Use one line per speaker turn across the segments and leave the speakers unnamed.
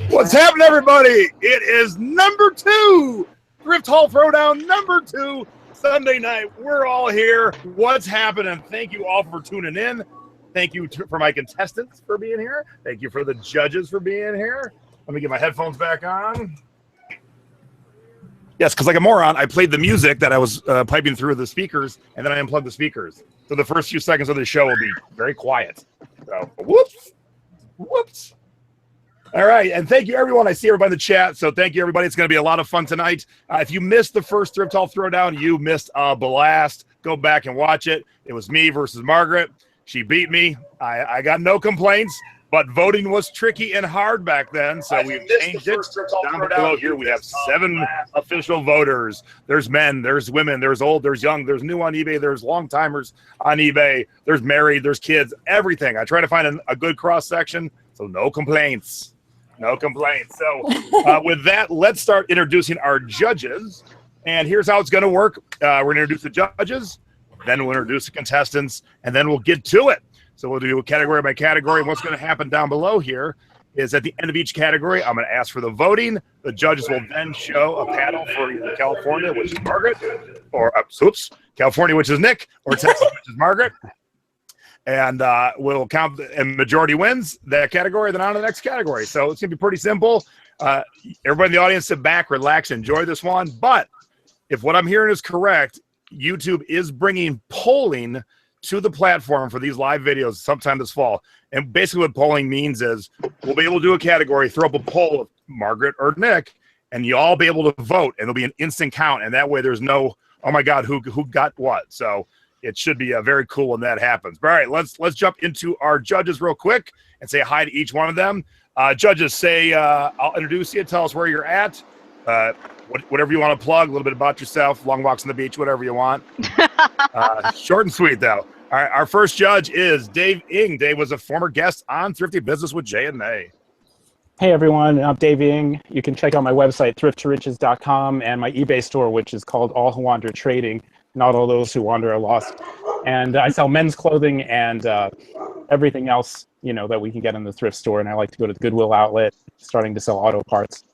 What's happening, everybody? It is number 2, Thrift Haul Throwdown, number 2, Sunday night. We're all here. What's happening? Thank you all for tuning in. Thank you for my contestants for being here. Thank you for the judges for being here. Let me get my headphones back on. Yes, because like a moron, I played the music that I was piping through the speakers, and then I unplugged the speakers. So the first few seconds of the show will be very quiet. So, whoops. Whoops. All right, and thank you, everyone. I see everybody in the chat, so thank you, everybody. It's going to be a lot of fun tonight. If you missed the first Thrift Haul Throwdown, you missed a blast. Go back and watch it. It was me versus Margaret. She beat me. I got no complaints, but voting was tricky and hard back then, so we changed it. Down below here, we have 7 official voters. There's men, there's women, there's old, there's young, there's new on eBay, there's long-timers on eBay, there's married, there's kids, everything. I try to find a good cross-section, so no complaints. No complaints. So with that, let's start introducing our judges. And here's how it's going to work. We're going to introduce the judges, then we'll introduce the contestants, and then we'll get to it. So we'll do category by category. What's going to happen down below here is at the end of each category, I'm going to ask for the voting. The judges will then show a panel for either California, which is Margaret, or California, which is Nick, or Texas, which is Margaret. And we'll count, and majority wins that category, then on to the next category. So it's going to be pretty simple. Everybody in the audience, sit back, relax, enjoy this one. But if what I'm hearing is correct, YouTube is bringing polling to the platform for these live videos sometime this fall. And basically what polling means is we'll be able to do a category, throw up a poll of Margaret or Nick, and you all be able to vote, and there'll be an instant count. And that way there's no, oh my God, who got what? So it should be very cool when that happens. But all right, let's jump into our judges real quick and say hi to each one of them. Judges, say, I'll introduce you. Tell us where you're at. Whatever you want to plug, a little bit about yourself, long walks on the beach, whatever you want. Short and sweet, though. All right, our first judge is Dave Ing. Dave was a former guest on Thrifty Business with Jay and May.
Hey, everyone. I'm Dave Ing. You can check out my website, thrifttoriches.com, and my eBay store, which is called All Who Wander Trading. Not all those who wander are lost. And I sell men's clothing and everything else, you know, that we can get in the thrift store. And I like to go to the Goodwill outlet, starting to sell auto parts.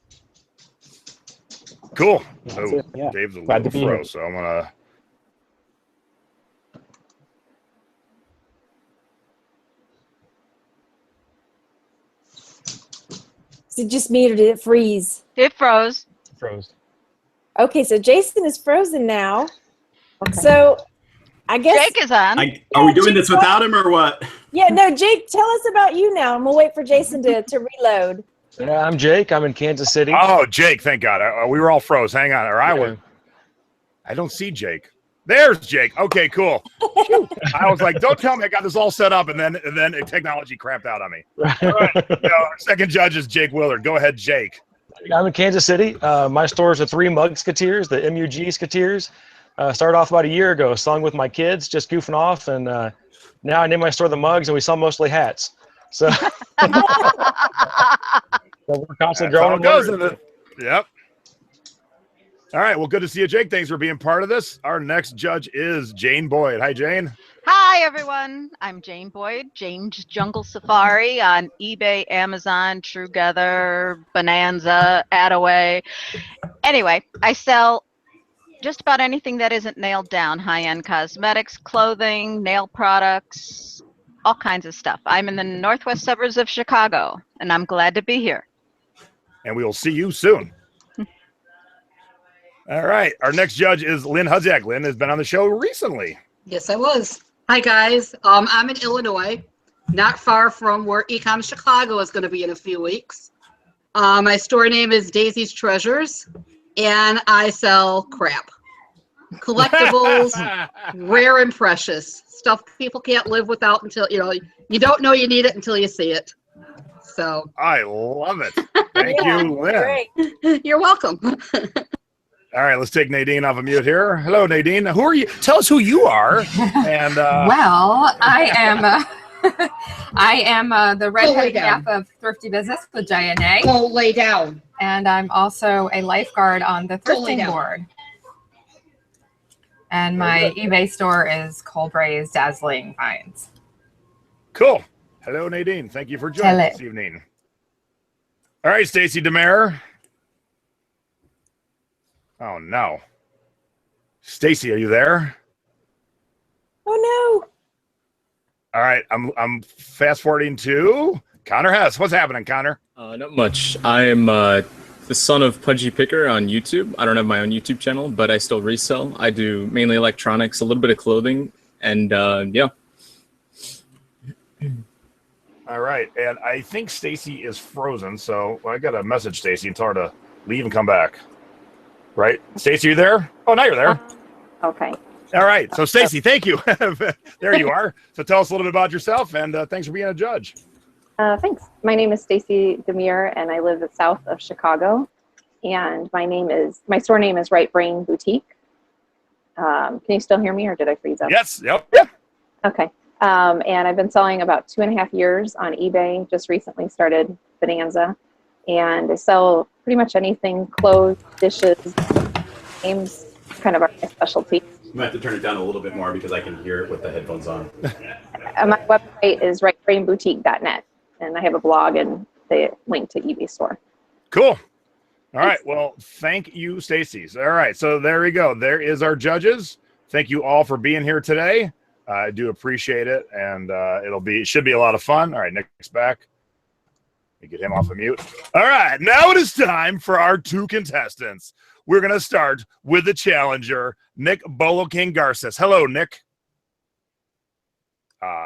Cool. So yeah. Dave's a
Glad
little pro, so I'm gonna.
Is it just me or did it freeze?
It froze.
It froze.
Okay, so Jason is frozen now. Okay. So I guess
Jake is on.
Are we doing this without him or what?
Yeah, no, Jake, tell us about you now, and we'll wait for Jason to reload.
Yeah, I'm Jake. I'm in Kansas City.
Oh, Jake, thank God. We were all froze. Hang on. Or I don't see Jake. There's Jake. Okay, cool. I was like, don't tell me I got this all set up, and then technology crapped out on me. All right. Our second judge is Jake Willard. Go ahead, Jake.
I'm in Kansas City. My store is the 3 Mug Skateers, the MUG Skateers. Started off about a year ago, selling with my kids, just goofing off, and now I named my store the Mugs, and we sell mostly hats. So, so we're constantly growing.
Yep. All right. Well, good to see you, Jake. Thanks for being part of this. Our next judge is Jane Boyd. Hi, Jane.
Hi, everyone. I'm Jane Boyd, Jane's Jungle Safari on eBay, Amazon, Truegether, Bonanza, Attaway. Anyway, I sell just about anything that isn't nailed down. High-end cosmetics, clothing, nail products, all kinds of stuff. I'm in the northwest suburbs of Chicago, and I'm glad to be here.
And we will see you soon. All right. Our next judge is Lynn Hudziak. Lynn has been on the show recently.
Yes, I was. Hi, guys. I'm in Illinois, not far from where Ecom Chicago is going to be in a few weeks. My store name is Daisy's Treasures, and I sell crap. Collectibles, rare and precious. Stuff people can't live without until, you don't know you need it until you see it. So
I love it. Thank you, Lynn.
Great. You're welcome.
All right, let's take Nadine off of mute here. Hello, Nadine. Who are you? Tell us who you are. And
well, I am I am the redheaded
lay down.
half of Thrifty Business with J&A,
Go lay down.
and I'm also a lifeguard on the
Go lay
thrifting
down.
board. And my eBay store is Colbray's Dazzling Finds.
cool. Hello, Nadine. Thank you for joining
Hello.
this evening. All right, Stacy Demare. Oh no, Stacy, are you there?
Oh
All right, I'm fast forwarding to Connor Hess. What's happening, Connor?
Not much. I am the son of Pudgy Picker on YouTube. I don't have my own YouTube channel, but I still resell. I do mainly electronics, a little bit of clothing, and yeah.
All right, and I think Stacy is frozen, so I got to message Stacy and tell her to leave and come back. Right, Stacy, you there? Oh, now you're there.
Okay.
All right, so Stacy, thank you. There you are. So tell us a little bit about yourself, and thanks for being a judge.
Thanks. My name is Stacy Demir, and I live south of Chicago. And my store name is Right Brain Boutique. Can you still hear me, or did I freeze up?
Yes. Yep.
Okay. And I've been selling about 2.5 years on eBay. Just recently started Bonanza, and I sell pretty much anything: clothes, dishes, games. Kind of our specialty.
You might have to turn it down a little bit more because I can hear it with the headphones on.
My website is rightbrainboutique.net, and I have a blog and the link to eBay store.
Cool. All right. Well, thank you, Stacy's. All right. So there we go. There is our judges. Thank you all for being here today. I do appreciate it, and it should be a lot of fun. All right, Nick's back. Let me get him off of mute. All right, now it is time for our two contestants. We're going to start with the challenger, Nick BOLO King Garces. Hello, Nick.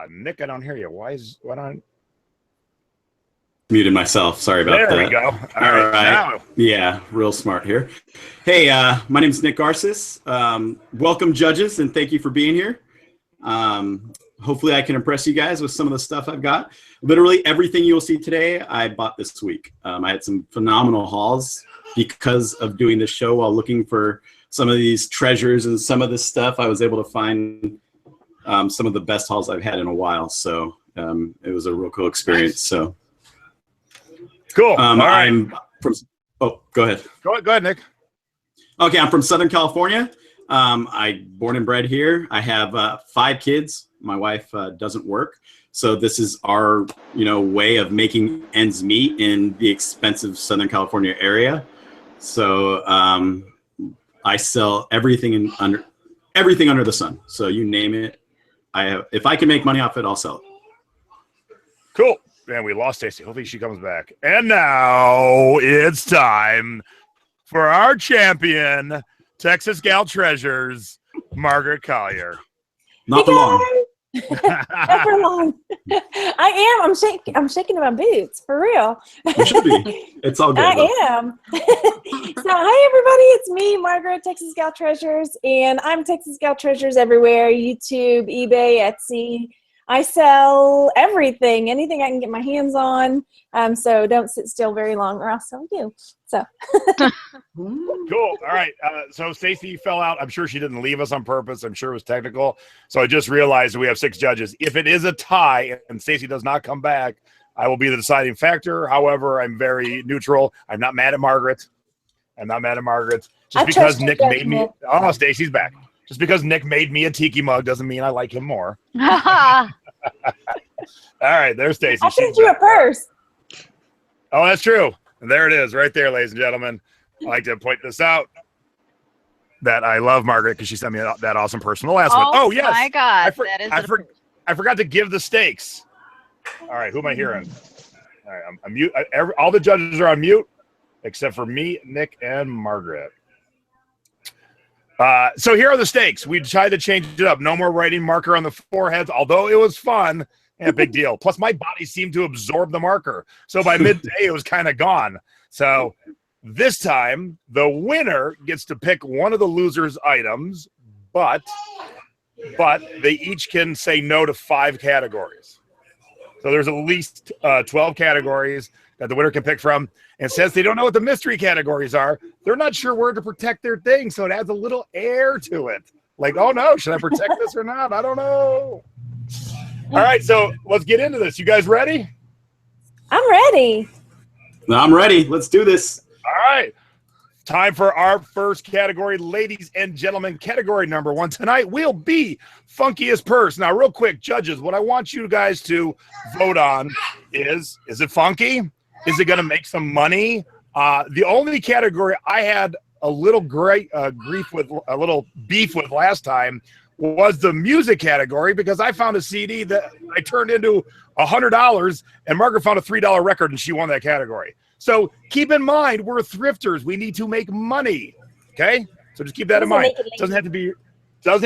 Nick, I don't hear you. Why don't
Muted myself. Sorry about that.
There we go. All right. Now.
Yeah, real smart here. Hey, my name is Nick Garces. Welcome, judges, and thank you for being here. Hopefully I can impress you guys with some of the stuff I've got. Literally everything you'll see today, I bought this week. I had some phenomenal hauls because of doing this show while looking for some of these treasures and some of this stuff. I was able to find some of the best hauls I've had in a while. So it was a real cool experience. So
cool. All right.
I'm from, go ahead.
Go ahead, Nick.
Okay, I'm from Southern California. I born and bred here. I have 5 kids. My wife doesn't work. So this is our, way of making ends meet in the expensive Southern California area. So I sell everything under the sun. So you name it. If I can make money off it, I'll sell it.
Cool. Man, we lost Stacy. Hopefully she comes back. And now it's time for our champion, Texas Gal Treasures, Margaret Collier.
Not for long.
Not for long. I am. I'm shaking my boots for real.
You should be. It's all good.
I am. So, hi everybody. It's me, Margaret, Texas Gal Treasures, and I'm Texas Gal Treasures everywhere: YouTube, eBay, Etsy. I sell everything, anything I can get my hands on. So don't sit still very long, or I'll sell you. So.
Cool. All right. So Stacy fell out. I'm sure she didn't leave us on purpose. I'm sure it was technical. So I just realized we have 6 judges. If it is a tie and Stacy does not come back, I will be the deciding factor. However, I'm very neutral. I'm not mad at Margaret. Just because Nick made me. Oh, Stacy's back. Just because Nick made me a tiki mug doesn't mean I like him more. All right. There's Stacy.
I sent you a purse.
Oh, that's true. And there it is right there, ladies and gentlemen. I like to point this out that I love Margaret because she sent me that awesome personal last one. Oh, yes.
My God.
I forgot to give the stakes. All right. Who am I hearing? All right. I'm mute. All the judges are on mute except for me, Nick, and Margaret. So here are the stakes. We tried to change it up. No more writing marker on the foreheads, although it was fun. Yeah, big deal. Plus, my body seemed to absorb the marker. So by midday, it was kind of gone. So this time, the winner gets to pick one of the loser's items, but they each can say no to 5 categories. So there's at least 12 categories. that the winner can pick from. And since they don't know what the mystery categories are, they're not sure where to protect their thing. So it adds a little air to it. Like, oh no, should I protect this or not? I don't know. All right, so let's get into this. You guys ready?
I'm ready.
I'm ready. Let's do this.
All right. Time for our first category, ladies and gentlemen. Category number 1 tonight will be Funkiest Purse. Now, real quick, judges, what I want you guys to vote on is it funky? Is it going to make some money? The only category I had a little beef with last time was the music category, because I found a CD that I turned into $100, and Margaret found a $3 record, and she won that category. So keep in mind, we're thrifters. We need to make money. Okay, so just keep that in mind. It doesn't have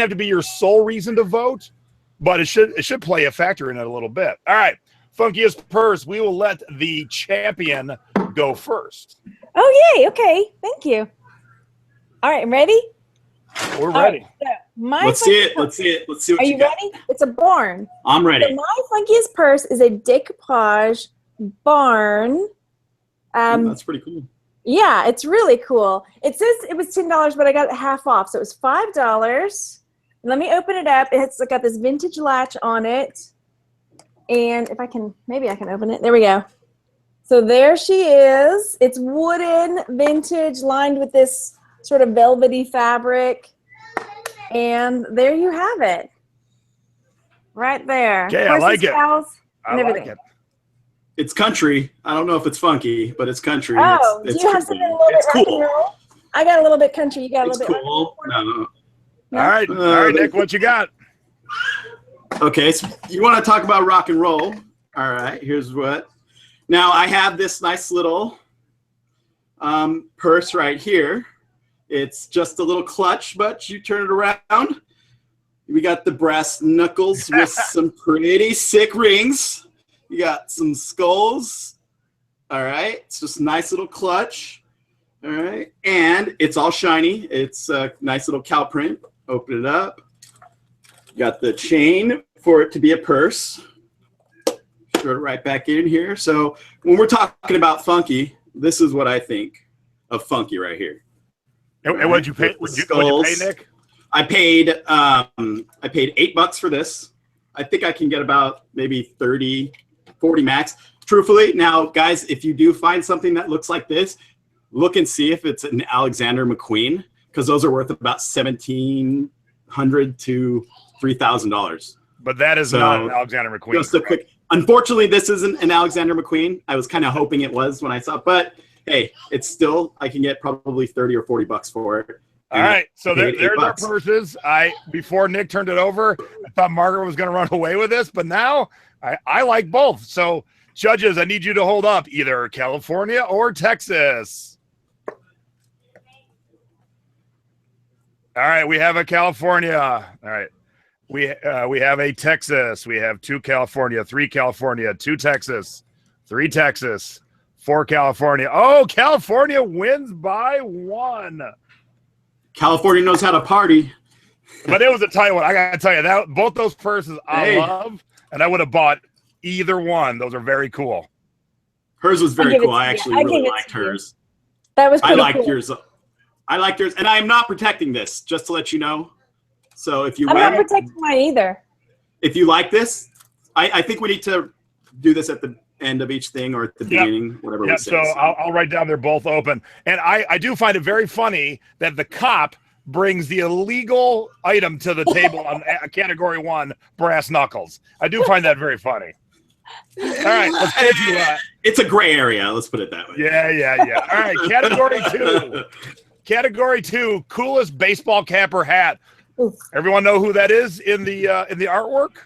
to be your sole reason to vote, but it should play a factor in it a little bit. All right, Funkiest Purse. We will let the champion go first.
Oh yay! Okay, thank you. All right, ready?
We're ready.
Right, so
Let's see it. Let's see it. Let's see what
you
got.
ready? It's a barn.
I'm ready.
So my Funkiest Purse is a decoupage barn.
That's pretty cool.
Yeah, it's really cool. It says it was $10, but I got it half off, so it was $5. Let me open it up. It's got this vintage latch on it, and if I can, maybe I can open it. There we go. So there she is. It's wooden, vintage, lined with this sort of velvety fabric, and there you have it, right there.
Okay, I like it.
And everything.
Like it.
It's country. I don't know if it's funky, but it's country.
Oh,
it's
do you have something a little bit rock and roll? I got a little bit country. You got a little bit
cool. No.
All right, Nick, what you got?
Okay, so you want to talk about rock and roll? All right, here's what. Now I have this nice little purse right here. It's just a little clutch, but you turn it around. We got the brass knuckles with some pretty sick rings. You got some skulls. All right. It's just a nice little clutch. All right. And it's all shiny. It's a nice little cow print. Open it up. You got the chain for it to be a purse. Throw it right back in here. So when we're talking about funky, this is what I think of funky right here.
And what'd you pay? What'd you pay, Nick?
I paid $8 for this. I think I can get about maybe 30, 40 max. Truthfully, now guys, if you do find something that looks like this, look and see if it's an Alexander McQueen, because those are worth about $1,700 to $3,000.
But that is not an Alexander McQueen.
Just a quick. Unfortunately, this isn't an Alexander McQueen. I was kind of hoping it was when I saw it, but hey, it's still, I can get probably 30 or 40 bucks for it.
All right, so there's our purses. Before Nick turned it over, I thought Margaret was going to run away with this, but now I like both. So, judges, I need you to hold up either California or Texas. All right, we have a California. All right, we have a Texas. We have 2 California, 3 California, 2 Texas, 3 Texas, 4 California. Oh, California wins by 1.
California knows how to party.
But it was a tight one. I got to tell you, that both those purses I love, and I would have bought either one. Those are very cool.
Hers was very cool. I actually really liked hers.
That was pretty
I liked
cool.
yours. I liked yours. And I am not protecting this, just to let you know. So if you
I'm not protecting mine either.
If you like this, I think we need to do this at the end of each thing or at the beginning, whatever we say.
So I'll write down they're both open. And I do find it very funny that the cop brings the illegal item to the table on category 1, brass knuckles. I do find that very funny. All right, let's get to
it's a gray area, let's put it that way.
Yeah. All right, category 2. Category 2, coolest baseball cap or hat. Everyone know who that is in the artwork?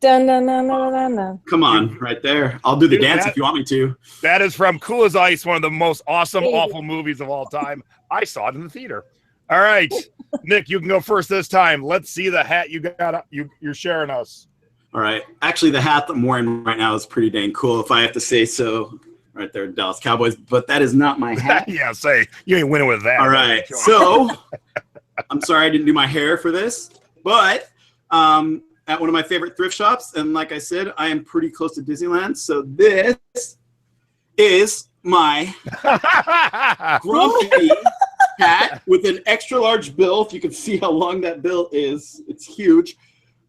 Dun, dun, dun, dun, dun, dun.
Come on, right there. I'll do the dance if you want me to.
That is from Cool as Ice, one of the most awesome, awful movies of all time. I saw it in the theater. All right, Nick, you can go first this time. Let's see the hat you got. You're sharing us.
All right. Actually, the hat that I'm wearing right now is pretty dang cool, if I have to say so. Right there, Dallas Cowboys. But that is not my hat.
Yeah, say you ain't winning with that.
All right. So I'm sorry I didn't do my hair for this, but at one of my favorite thrift shops, and like I said, I am pretty close to Disneyland. So this is my grumpy hat with an extra large bill. If you can see how long that bill is, it's huge,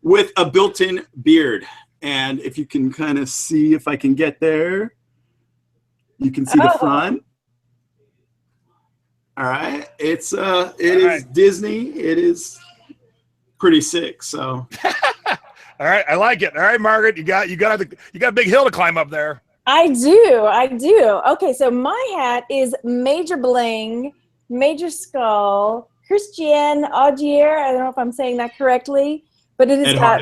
with a built-in beard. And if you can kind of see, if I can get there, you can see the front. All right, it is Disney. It is pretty sick. So,
all right, I like it. All right, Margaret, you got a big hill to climb up there.
I do. Okay, so my hat is Major Bling, Major Skull, Christian Audier. I don't know if I'm saying that correctly, but it is got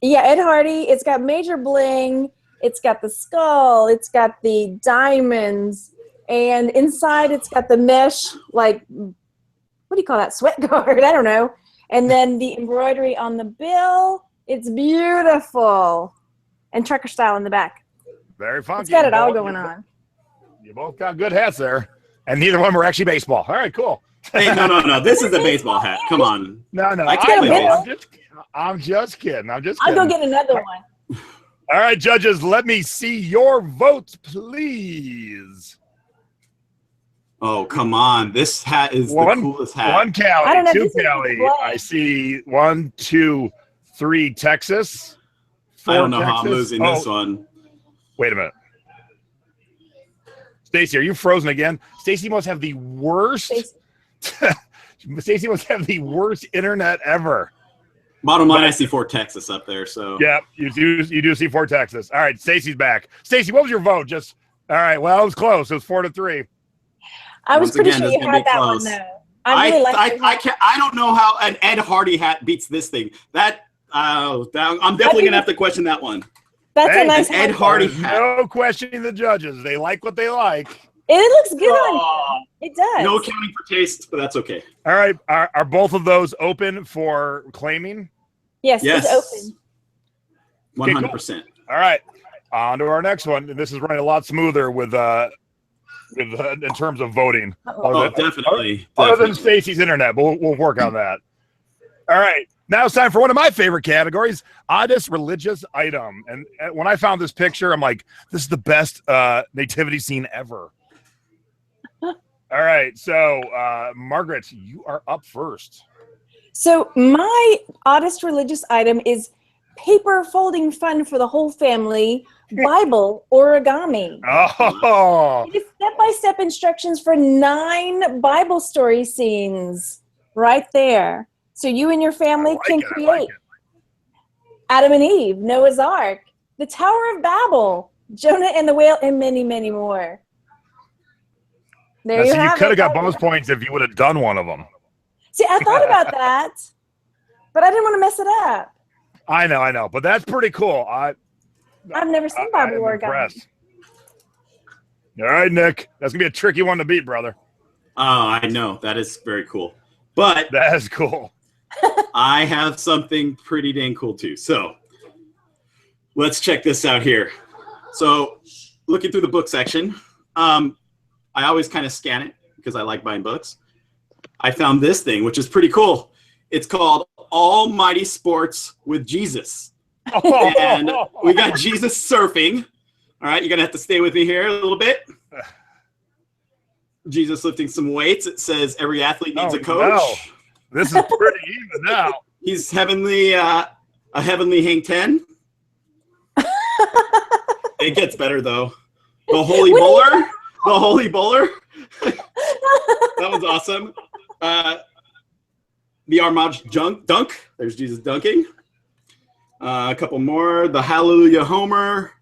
Ed Hardy. It's got Major Bling. It's got the skull. It's got the diamonds, and inside it's got the mesh, like, what do you call that? Sweat guard? I don't know. And then the embroidery on the bill. It's beautiful, and trucker style in the back.
Very funky.
It's got it all going on.
You both got good hats there, and neither one were actually baseball. All right, cool.
Hey, no. This is a baseball hat. Come on.
No.
I can't play baseball.
I'm just kidding.
I'll go get another one.
All right, judges, let me see your votes, please.
Oh, come on. This hat is the coolest hat.
1 Cali, 2 Cali. I see 1, 2, 3 Texas.
I don't know how I'm losing this one.
Wait a minute. Stacy, are you frozen again? Stacy must have the worst. Stacy must have the worst internet ever.
Bottom line, I see 4 Texas up there. So
yeah, you do see 4 Texas. All right, Stacy's back. Stacy, what was your vote? All right. Well, it was close. It was 4-3.
I was pretty sure you had that one though.
I don't know how an Ed Hardy hat beats this thing. I'm definitely gonna have to question that one.
That's a nice
Ed Hardy hat.
No questioning the judges. They like what they like.
It looks good on you. It does.
No accounting for taste, but that's okay.
All right. Are both of those open for claiming?
Yes. It's open.
100%.
Cool. All right. On to our next one. This is running a lot smoother with in terms of voting.
Definitely.
Other than Stacy's internet, but we'll work on that. All right. Now it's time for one of my favorite categories, oddest religious item. And when I found this picture, I'm like, this is the best nativity scene ever. All right. So, Margaret, you are up first.
So my oddest religious item is paper folding fun for the whole family, Bible origami.
Oh.
It is step-by-step instructions for 9 Bible story scenes right there. So you and your family can create Adam and Eve, Noah's Ark, the Tower of Babel, Jonah and the Whale, and many, many more. There you have it.
You could have got bonus points if you would have done one of them.
See, I thought about that, but I didn't want to mess it up.
I know, but that's pretty cool. I've
never seen Bible origami.
All right, Nick, that's gonna be a tricky one to beat, brother.
Oh, I know. That is very cool. But
that is cool.
I have something pretty dang cool too. So let's check this out here. So looking through the book section, I always kind of scan it because I like buying books. I found this thing, which is pretty cool. It's called Almighty Sports with Jesus. And we got Jesus surfing. All right, you're going to have to stay with me here a little bit. Jesus lifting some weights. It says every athlete needs a coach.
No. This is pretty even now.
He's heavenly, a heavenly hang 10. It gets better though. The Holy Bowler. The Holy Bowler. That was awesome. The Armage dunk. There's Jesus dunking. A couple more. The Hallelujah Homer.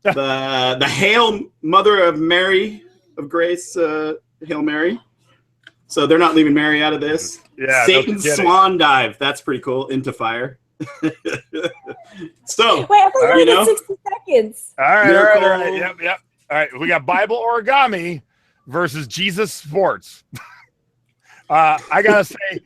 The Hail Mother of Mary of Grace. Hail Mary. So they're not leaving Mary out of this.
Yeah.
Satan's Swan Dive. That's pretty cool. Into fire. So,
wait, I thought you were 60 seconds.
All right. Yep. All right, we got Bible origami versus Jesus sports. I gotta say,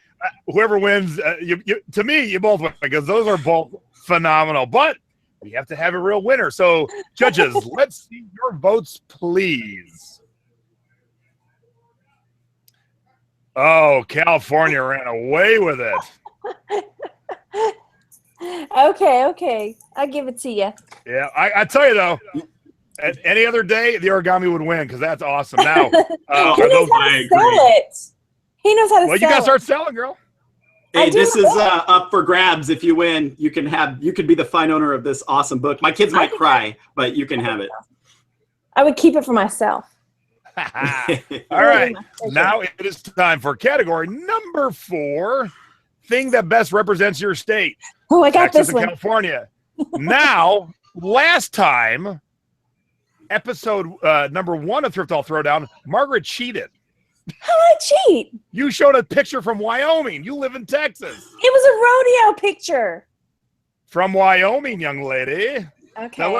whoever wins, to me, you both win because those are both phenomenal. But we have to have a real winner. So, judges, let's see your votes, please. Oh, California ran away with it.
Okay. I'll give it to you.
Yeah, I tell you though, Any other day, the origami would win because that's awesome. Now,
He knows how to sell it. He knows how to
well,
sell
you gotta
it.
start selling, girl.
Hey,
do
this
my
is
best.
up for grabs. If you win, you could be the fine owner of this awesome book. My kids might cry, but you can have it.
I would keep it for myself.
All right. Now it is time for category number 4. Thing that best represents your state.
Oh, I got
Texas
this
and
one.
California. Now, last time, episode number 1 of Thrift Haul Throwdown, Margaret cheated.
How did I cheat?
You showed a picture from Wyoming. You live in Texas.
It was a rodeo picture.
From Wyoming, young lady.
Okay.
Now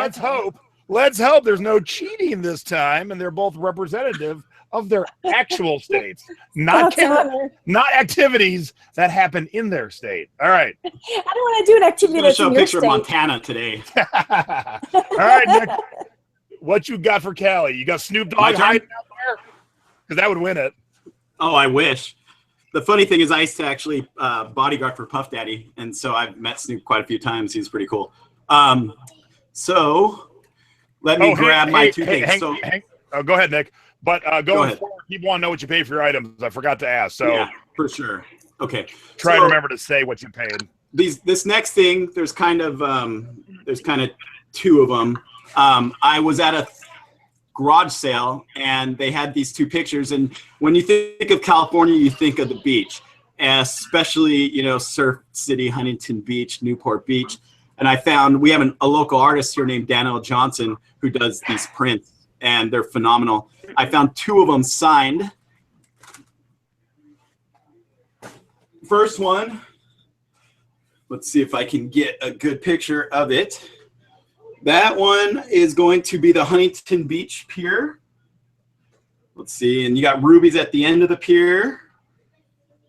let's hope there's no cheating this time, and they're both representative of their actual states, not activities that happen in their state. All right.
I don't want to do an activity that's
show
in
a
your
picture
state.
of Montana today.
All right, Nick. What you got for Cali? You got Snoop
My
Dogg
turn?
hiding out there? Because that would win it.
Oh, I wish. The funny thing is, I used to actually bodyguard for Puff Daddy, and so I've met Snoop quite a few times. He's pretty cool. So let me grab my two things.
Go ahead, Nick. But going
ahead.
forward, people want to know what you pay for your items. I forgot to ask. So
yeah, for sure. Okay.
Try to remember to say what you paid.
This next thing, there's kind of two of them. I was at a garage sale and they had these two pictures, and when you think of California, you think of the beach, especially Surf City, Huntington Beach, Newport Beach. And I found we have a local artist here named Daniel Johnson who does these prints, and they're phenomenal. I found 2 of them signed. First one, let's see if I can get a good picture of it. That one is going to be the Huntington Beach Pier. Let's see, and you got rubies at the end of the pier.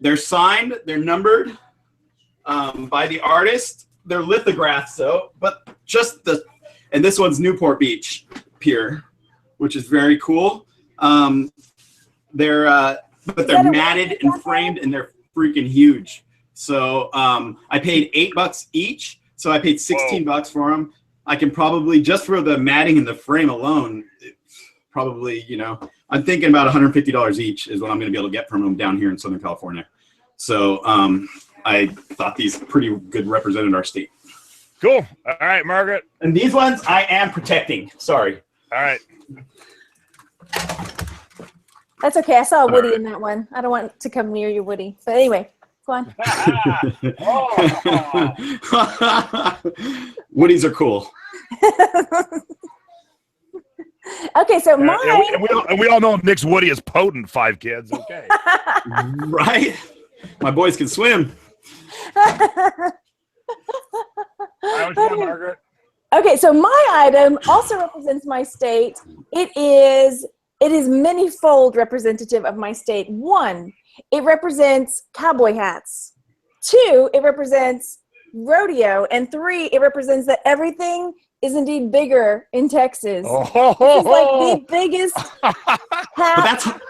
They're signed, they're numbered by the artist. They're lithographs though, but and this one's Newport Beach Pier, which is very cool. They're matted and framed, and they're freaking huge. So I paid $8 each, so I paid $16 for them. I can probably, just for the matting and the frame alone, probably, I'm thinking about $150 each is what I'm going to be able to get from them down here in Southern California. So I thought these pretty good represented our state.
Cool. All right, Margaret.
And these ones I am protecting. Sorry.
All right.
That's okay. I saw a Woody in that one. I don't want to come near you, Woody. But anyway, go on.
Woodies are cool.
Okay, so mine.
And we all know Nick's Woody is potent. 5 kids. Okay.
Right? My boys can swim.
Margaret.
Okay, so my item also represents my state. It is many-fold representative of my state. 1, it represents cowboy hats. 2, it represents rodeo. And 3, it represents that everything is indeed bigger in Texas.
Oh.
This is like the biggest hat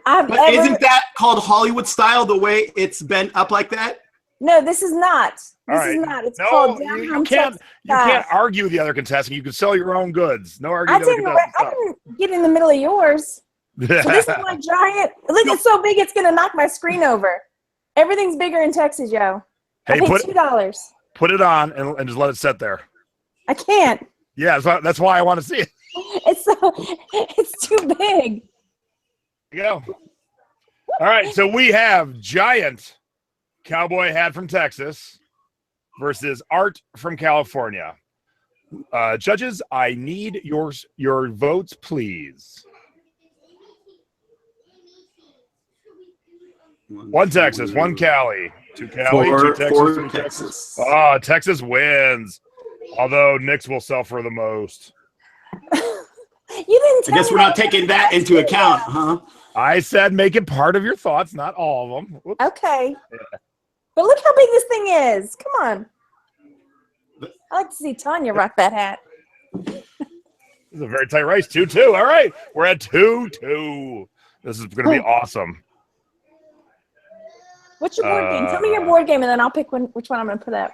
I've ever.
Isn't that called Hollywood style, the way it's bent up like that?
No, this is not. This is not. It's called down home Texas.
You can't argue with the other contestant. You can sell your own goods. No arguing with the other contestant.
I didn't get in the middle of yours. So this is my giant. Look, it's so big, it's going to knock my screen over. Everything's bigger in Texas, yo.
Hey,
I paid $2.
Put it on and just let it sit there.
I can't.
Yeah, that's why I want to see it.
It's too big.
There you go. All right, so we have giant cowboy hat from Texas versus art from California. Judges, I need your votes, please. 1 Texas, 1 Cali, 2 Cali, 2 Texas,
4
2
Texas.
Oh, Texas wins. Although Nick's will sell for the most.
You didn't tell
I guess we're not taking that into account, huh?
I said make it part of your thoughts, not all of them. Whoops.
Okay. Yeah. But look how big this thing is. Come on. I like to see Tanya rock that hat.
This is a very tight race. 2-2. All right. We're at 2-2. This is going to be awesome.
What's your board game? Tell me your board game, and then I'll pick which one I'm going to put up.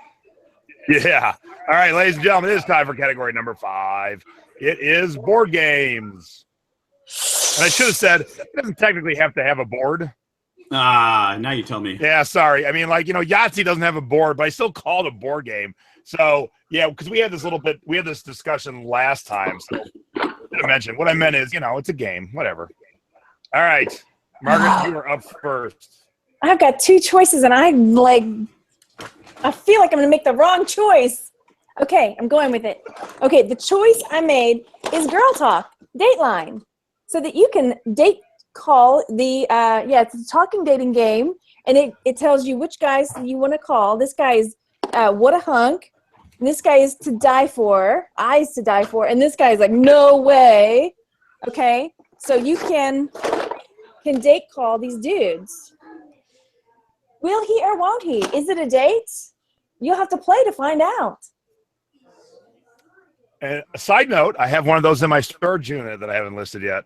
Yeah. All right, ladies and gentlemen, it is time for category number 5. It is board games. And I should have said, it doesn't technically have to have a board.
Now you tell me.
Yeah, sorry. I mean, like, you know, Yahtzee doesn't have a board, but I still call it a board game. So, yeah, because we had this discussion last time. So, I didn't mention. What I meant is, you know, it's a game. Whatever. All right. Margaret, you are up first.
I've got two choices, and I feel like I'm going to make the wrong choice. Okay, I'm going with it. Okay, the choice I made is Girl Talk, Dateline, so that you can call the, it's a talking dating game, and it tells you which guys you want to call. This guy is what a hunk, and this guy is to die for, eyes to die for, and this guy is like, no way. Okay, so you can date call these dudes. Will he or won't he? Is it a date? You'll have to play to find out.
And a side note, I have one of those in my storage unit that I haven't listed yet.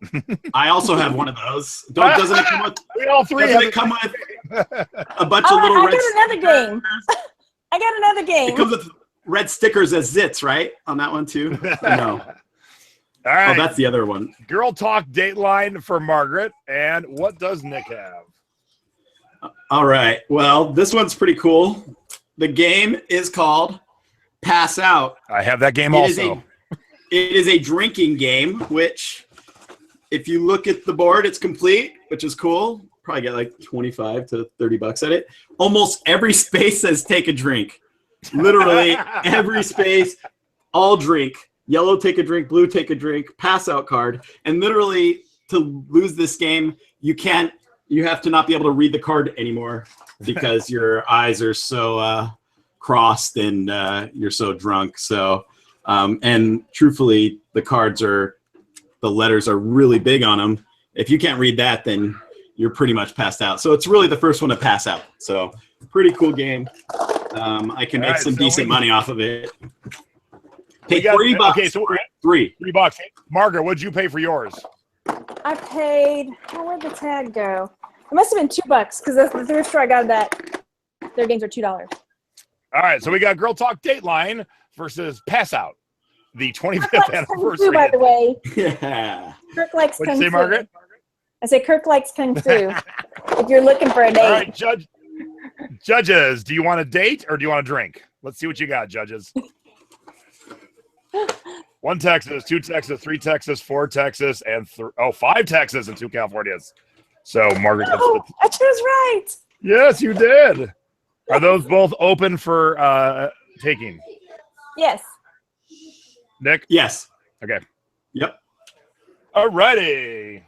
I also have one of those. Doesn't it come with?
We all three
doesn't it come with a bunch of little red?
I got another game. I got another game.
It comes with red stickers as zits, right? On that one too. No.
All right.
Oh, that's the other one.
Girl Talk Dateline for Margaret. And what does Nick have?
All right. Well, this one's pretty cool. The game is called Pass Out.
I have that game also.
It is a drinking game, which if you look at the board, it's complete, which is cool. Probably get like 25 to 30 bucks at it. Almost every space says take a drink. Literally every space, all drink. Yellow, take a drink. Blue, take a drink. Pass out card. And literally to lose this game, you have to not be able to read the card anymore because your eyes are so crossed and you're so drunk. So, and truthfully, the letters are really big on them. If you can't read that, then you're pretty much passed out. So it's really the first one to pass out. So pretty cool game. I can make some decent money off of it. Pay $3.
Okay, so
$3.
$3. Margaret, what'd you pay for yours?
I paid, where'd the tag go? It must have been $2 because that's the thrift store I got that. Their games are $2.
All right, so we got Girl Talk Dateline versus Pass Out, the 25th anniversary.
By the way.
Yeah.
Kirk likes
What'd
Kung
you say,
Fu.
Margaret?
I say Kirk likes Kung Fu. If you're looking for a date.
All right, judges, do you want a date or do you want a drink? Let's see what you got, judges. 1 Texas, 2 Texas, 3 Texas, 4 Texas, and 5 Texas and 2 Californias. So, Margaret,
I chose right.
Yes, you did. Are those both open for taking?
Yes.
Nick?
Yes.
Okay.
Yep.
All righty.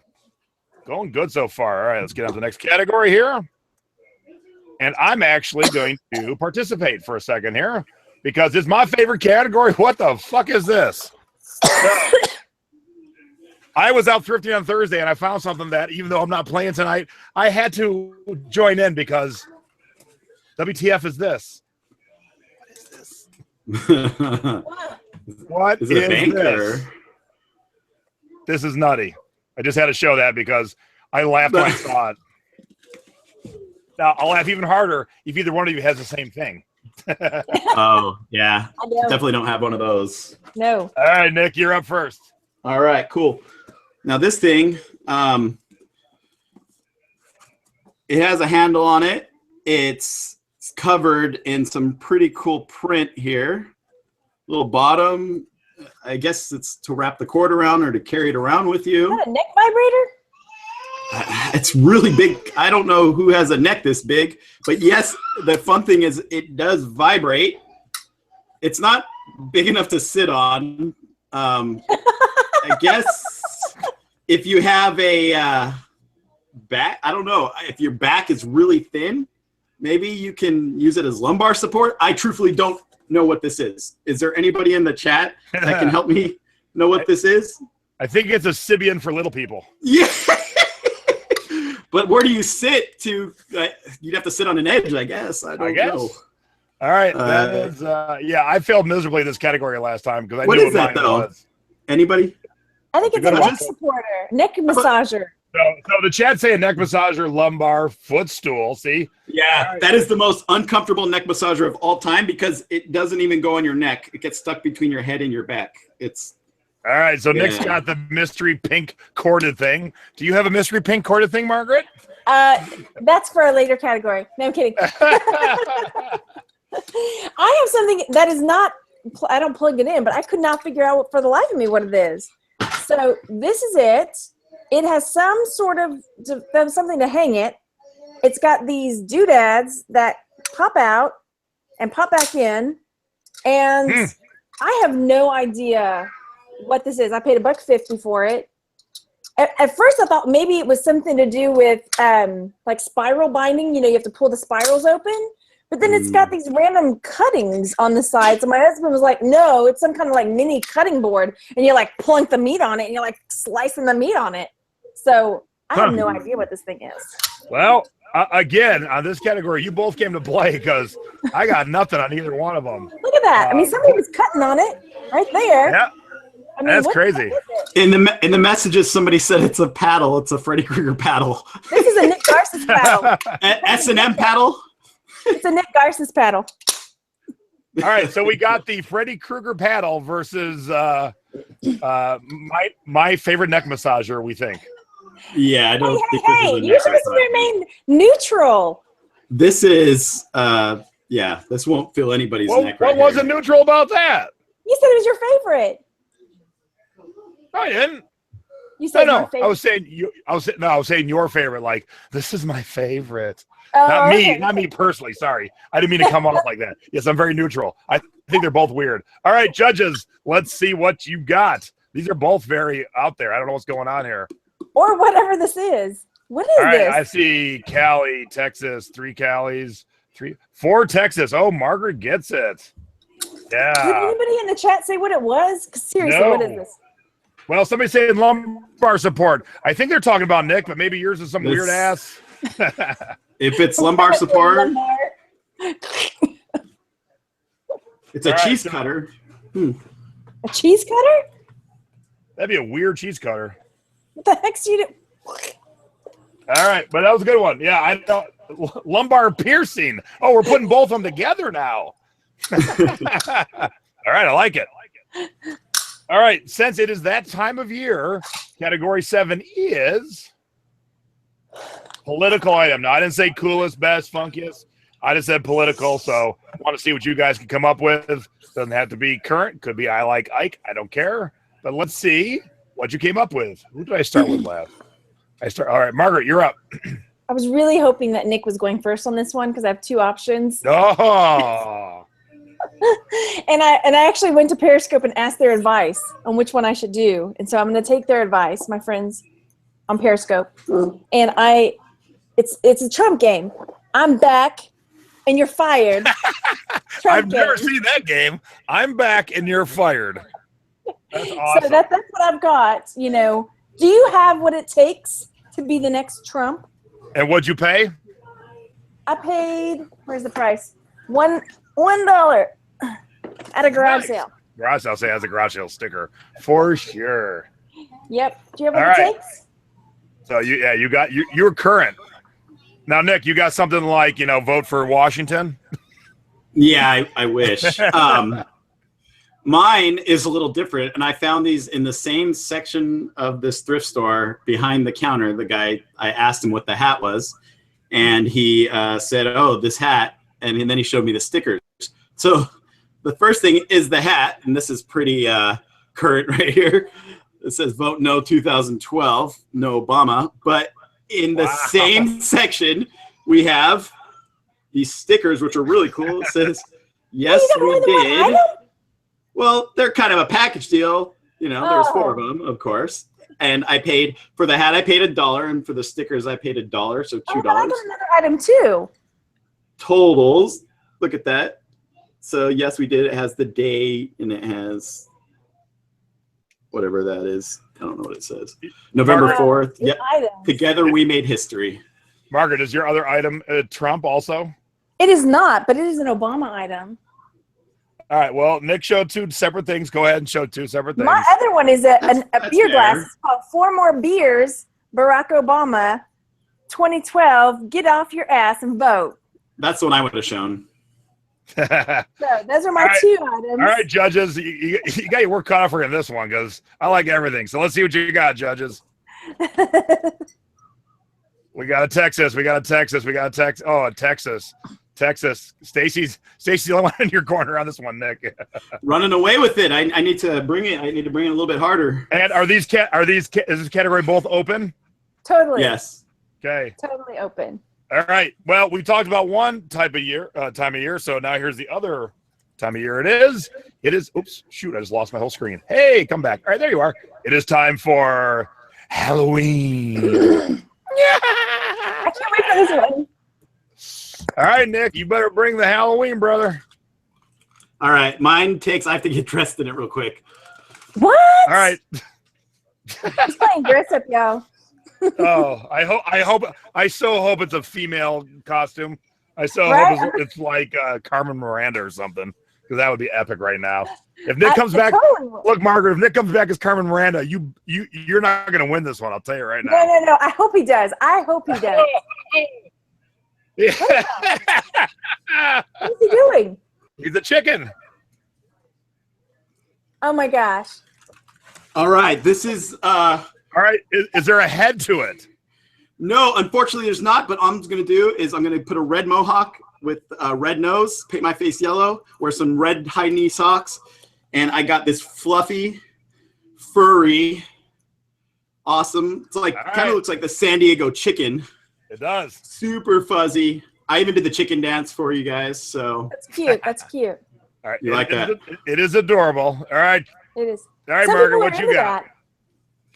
Going good so far. All right, let's get on to the next category here. And I'm actually going to participate for a second here because it's my favorite category. What the fuck is this? I was out thrifting on Thursday and I found something that even though I'm not playing tonight, I had to join in because WTF is this? What is this? This is nutty. I just had to show that because I laughed when I saw it. Now, I'll laugh even harder if either one of you has the same thing.
Oh, yeah.
I don't.
Definitely don't have one of those.
No.
All right, Nick, you're up first.
All right, cool. Now, this thing, it has a handle on it. It's covered in some pretty cool print here. Little bottom. I guess it's to wrap the cord around or to carry it around with you.
Is that a neck vibrator?
It's really big. I don't know who has a neck this big, but yes, the fun thing is it does vibrate. It's not big enough to sit on. I guess if you have a back, I don't know, if your back is really thin, maybe you can use it as lumbar support. I truthfully don't know what this is. Is there anybody in the chat that can help me know what this is?
I think it's a Sibian for little people.
Yeah. But where do you sit to? You'd have to sit on an edge, I guess. I don't know.
All right. That is, yeah, I failed miserably this category last time because I
what
knew
is
what
that
mine
though?
was.
Anybody?
I think it's a neck supporter, neck massager.
So the chat say a neck massager, lumbar, footstool. See?
Yeah,
right.
That is the most uncomfortable neck massager of all time because it doesn't even go on your neck. It gets stuck between your head and your back. It's
All right, so Nick's
Yeah.
got the mystery pink corded thing. Do you have a mystery pink corded thing, Margaret?
That's for a later category. No, I'm kidding. I have something that is not, I don't plug it in, but I could not figure out for the life of me what it is. So this is it. It has some sort of something to hang it. It's got these doodads that pop out and pop back in. And I have no idea what this is. I paid $1.50 for it. At first I thought maybe it was something to do with like spiral binding. You know, you have to pull the spirals open. But then it's got these random cuttings on the side. So my husband was like, no, it's some kind of like mini cutting board. And you're like pulling the meat on it and you're like slicing the meat on it. So I have no idea what this thing is.
Well, again, on this category, you both came to play because I got nothing on either one of them.
Look at that. I mean, somebody was cutting on it right there.
Yeah.
I mean,
That's
what
crazy.
In the messages, somebody said it's a paddle. It's a Freddy Krueger paddle.
This is a Nick Garces paddle.
S&M paddle?
It's a Nick Garces paddle.
All right, so we got the Freddy Krueger paddle versus my favorite neck massager, we think.
Yeah, I don't think this is a
You
neck
should just
massager.
remain neutral.
This is, yeah, this won't feel anybody's neck right
What wasn't
here.
neutral about that?
You said it was your favorite.
No, I didn't.
You said
No,
my favorite.
I was saying you. I was saying your favorite. Like, this is my favorite.
Oh,
Not me,
okay.
not me personally. Sorry, I didn't mean to come off like that. Yes, I'm very neutral. I think they're both weird. All right, judges, let's see what you got. These are both very out there. I don't know what's going on here.
Or whatever this is. What is
All right,
this?
I see Cali, Texas, 3 Calis, 4 Texas. Oh, Margaret gets it. Yeah.
Did anybody in the chat say what it was? 'Cause seriously,
No.
what is this?
Well, somebody's saying lumbar support. I think they're talking about Nick, but maybe yours is some
This-
weird ass.
If it's lumbar support,
Lumbar.
it's a
All right,
cheese
so-
cutter.
A cheese cutter?
That'd be a weird cheese cutter.
What the heck's you do?
All right, but that was a good one. Yeah, I don't lumbar piercing. Oh, we're putting both of them together now. All right, I like it. All right, since it is that time of year, category 7 is political item. Now, I didn't say coolest, best, funkiest. I just said political, so I want to see what you guys can come up with. Doesn't have to be current. Could be I like Ike. I don't care. But let's see what you came up with. Who did I start with last? All right, Margaret, you're up.
I was really hoping that Nick was going first on this one because I have 2 options.
Oh.
And I actually went to Periscope and asked their advice on which one I should do. And so I'm going to take their advice, my friends on Periscope. And it's a Trump game. I'm back and you're fired.
I've never seen that game. I'm back and you're fired. That's awesome.
So that's what I've got. You know, do you have what it takes to be the next Trump?
And what'd you pay?
I paid, where's the price? $1 at a garage
Nice.
sale.
Garage sale has a garage sale sticker for sure.
Yep. Do you have what
All
it
right.
takes?
So you're current. Now, Nick, you got something like, vote for Washington?
Yeah, I wish. Mine is a little different, and I found these in the same section of this thrift store behind the counter. The guy, I asked him what the hat was, and he said, "Oh, this hat," and then he showed me the stickers. So the first thing is the hat, and this is pretty current right here. It says "Vote No 2012, No Obama," but in the same section, we have these stickers, which are really cool. It says, "Yes, we did." Well, they're kind of a package deal. There's 4 of them, of course. And I paid for the hat. I paid $1, and for the stickers, I paid $1, so $2.
Oh, but I got another item too.
Totals. Look at that. So yes, we did. It has the day, and it has whatever that is. I don't know what it says. November 4th. Yep.
Items.
Together we made history.
Margaret, is your other item Trump also?
It is not, but it is an Obama item.
All right. Well, Nick showed 2 separate things. Go ahead and show 2 separate things.
My other one is a
That's
beer glass.
fair.
It's called 4 More Beers, Barack Obama, 2012. Get off your ass and vote.
That's the one I would have shown.
So those are my
All right.
two items.
All right, judges, you got your work cut out for this one because I like everything. So let's see what you got, judges. We got a Texas. We got a Texas. We got a Texas. Oh, a Texas. Texas. Stacy's the only one in your corner on this one, Nick.
Running away with it. I need to bring it. I need to bring it a little bit harder.
And is this category both open?
Totally.
Yes.
Okay.
Totally open.
All right. Well, we talked about one time of year. So now here's the other time of year. It is. Oops. Shoot! I just lost my whole screen. Hey, come back. All right, there you are. It is time for Halloween.
Yeah. I can't wait for this one.
All right, Nick, you better bring the Halloween, brother.
All right. Mine takes. I have to get dressed in it real quick.
What?
All right.
He's playing dress up, y'all.
Oh, I so hope it's a female costume. I so
Right?
hope it's like Carmen Miranda or something, because that would be epic right now. If Nick comes back, look, Margaret, if Nick comes back as Carmen Miranda, you're not going to win this one. I'll tell you right now.
No. I hope he does. What is he doing?
He's a chicken.
Oh my gosh.
All right. This is.
All right. Is there a head to it?
No, unfortunately, there's not. But what I'm going to do is I'm going to put a red mohawk with a red nose, paint my face yellow, wear some red high knee socks, and I got this fluffy, furry, awesome. It's like kind of looks like the San Diego chicken.
It does.
Super fuzzy. I even did the chicken dance for you guys. So
that's cute. That's cute.
All right.
You like that?
It is adorable. All right.
It is.
All right,
Some
Margaret,
people
what
are
you
into
got?
that.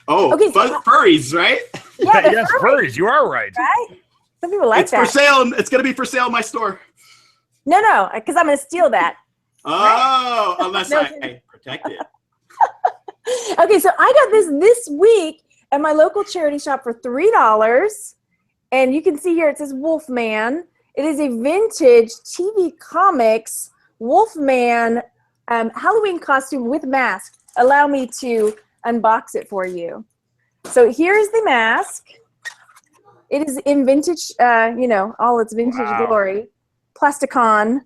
Oh,
Okay,
furries, right?
Yeah, they're
yes, furries. You are right.
Right? Some people like
It's
that.
for sale. It's going to be for sale in my store.
No, because I'm going to steal that.
Oh, unless
No.
I protect it.
Okay, so I got this week at my local charity shop for $3. And you can see here it says Wolfman. It is a vintage TV Comics Wolfman Halloween costume with mask. Allow me to unbox it for you. So here is the mask. It is in vintage, all its vintage glory. Plasticon.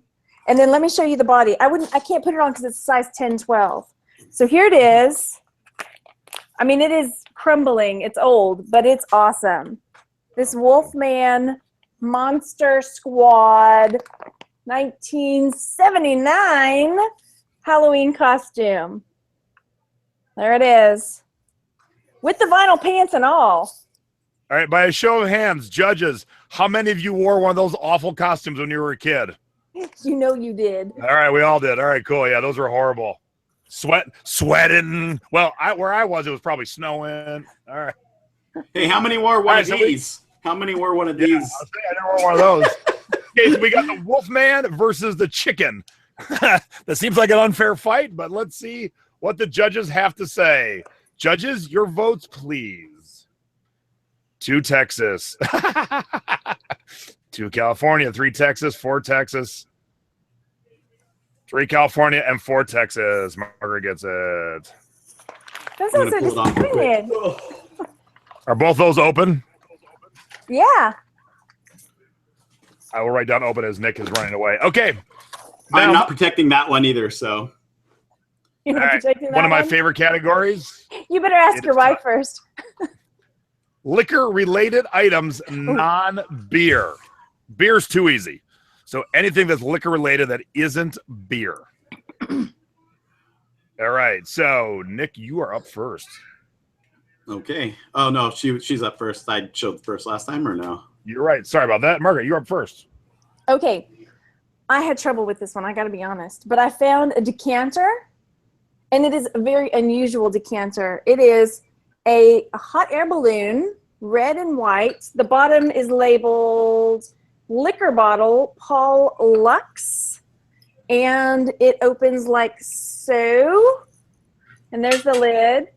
And then let me show you the body. I can't put it on because it's size 10, 12. So here it is. I mean, it is crumbling. It's old, but it's awesome. This Wolfman Monster Squad 1979 Halloween costume. There it is. With the vinyl pants and all.
All right, by a show of hands, judges, how many of you wore one of those awful costumes when you were a kid?
You know you did.
All right, we all did. All right, cool. Yeah, those were horrible. Sweating. Well, where I was, it was probably snowing. All right.
Hey, how many wore one of these? How many wore one of these?
I'll say I never wore one of those. Okay, so we got the Wolfman versus the chicken. That seems like an unfair fight, but let's see what the judges have to say. Judges, your votes, please. 2 Texas. 2 California, 3 Texas, 4 Texas. 3 California and 4 Texas. Margaret gets it.
That sounds so disappointed.
Are both those open?
Yeah.
I will write down open as Nick is running away. Okay.
I'm not protecting that one either, so.
You're not protecting that
one of my favorite categories.
You better ask your wife first.
Liquor-related items, non-beer. Beer's too easy. So anything that's liquor-related that isn't beer. All right. So, Nick, you are up first.
Okay. Oh, no, she's up first. I showed first last time, or no?
You're right. Sorry about that. Margaret, you're up first.
Okay. I had trouble with this one, I got to be honest. But I found a decanter, and it is a very unusual decanter. It is a hot air balloon, red and white. The bottom is labeled liquor bottle, Paul Lux. And it opens like so. And there's the lid.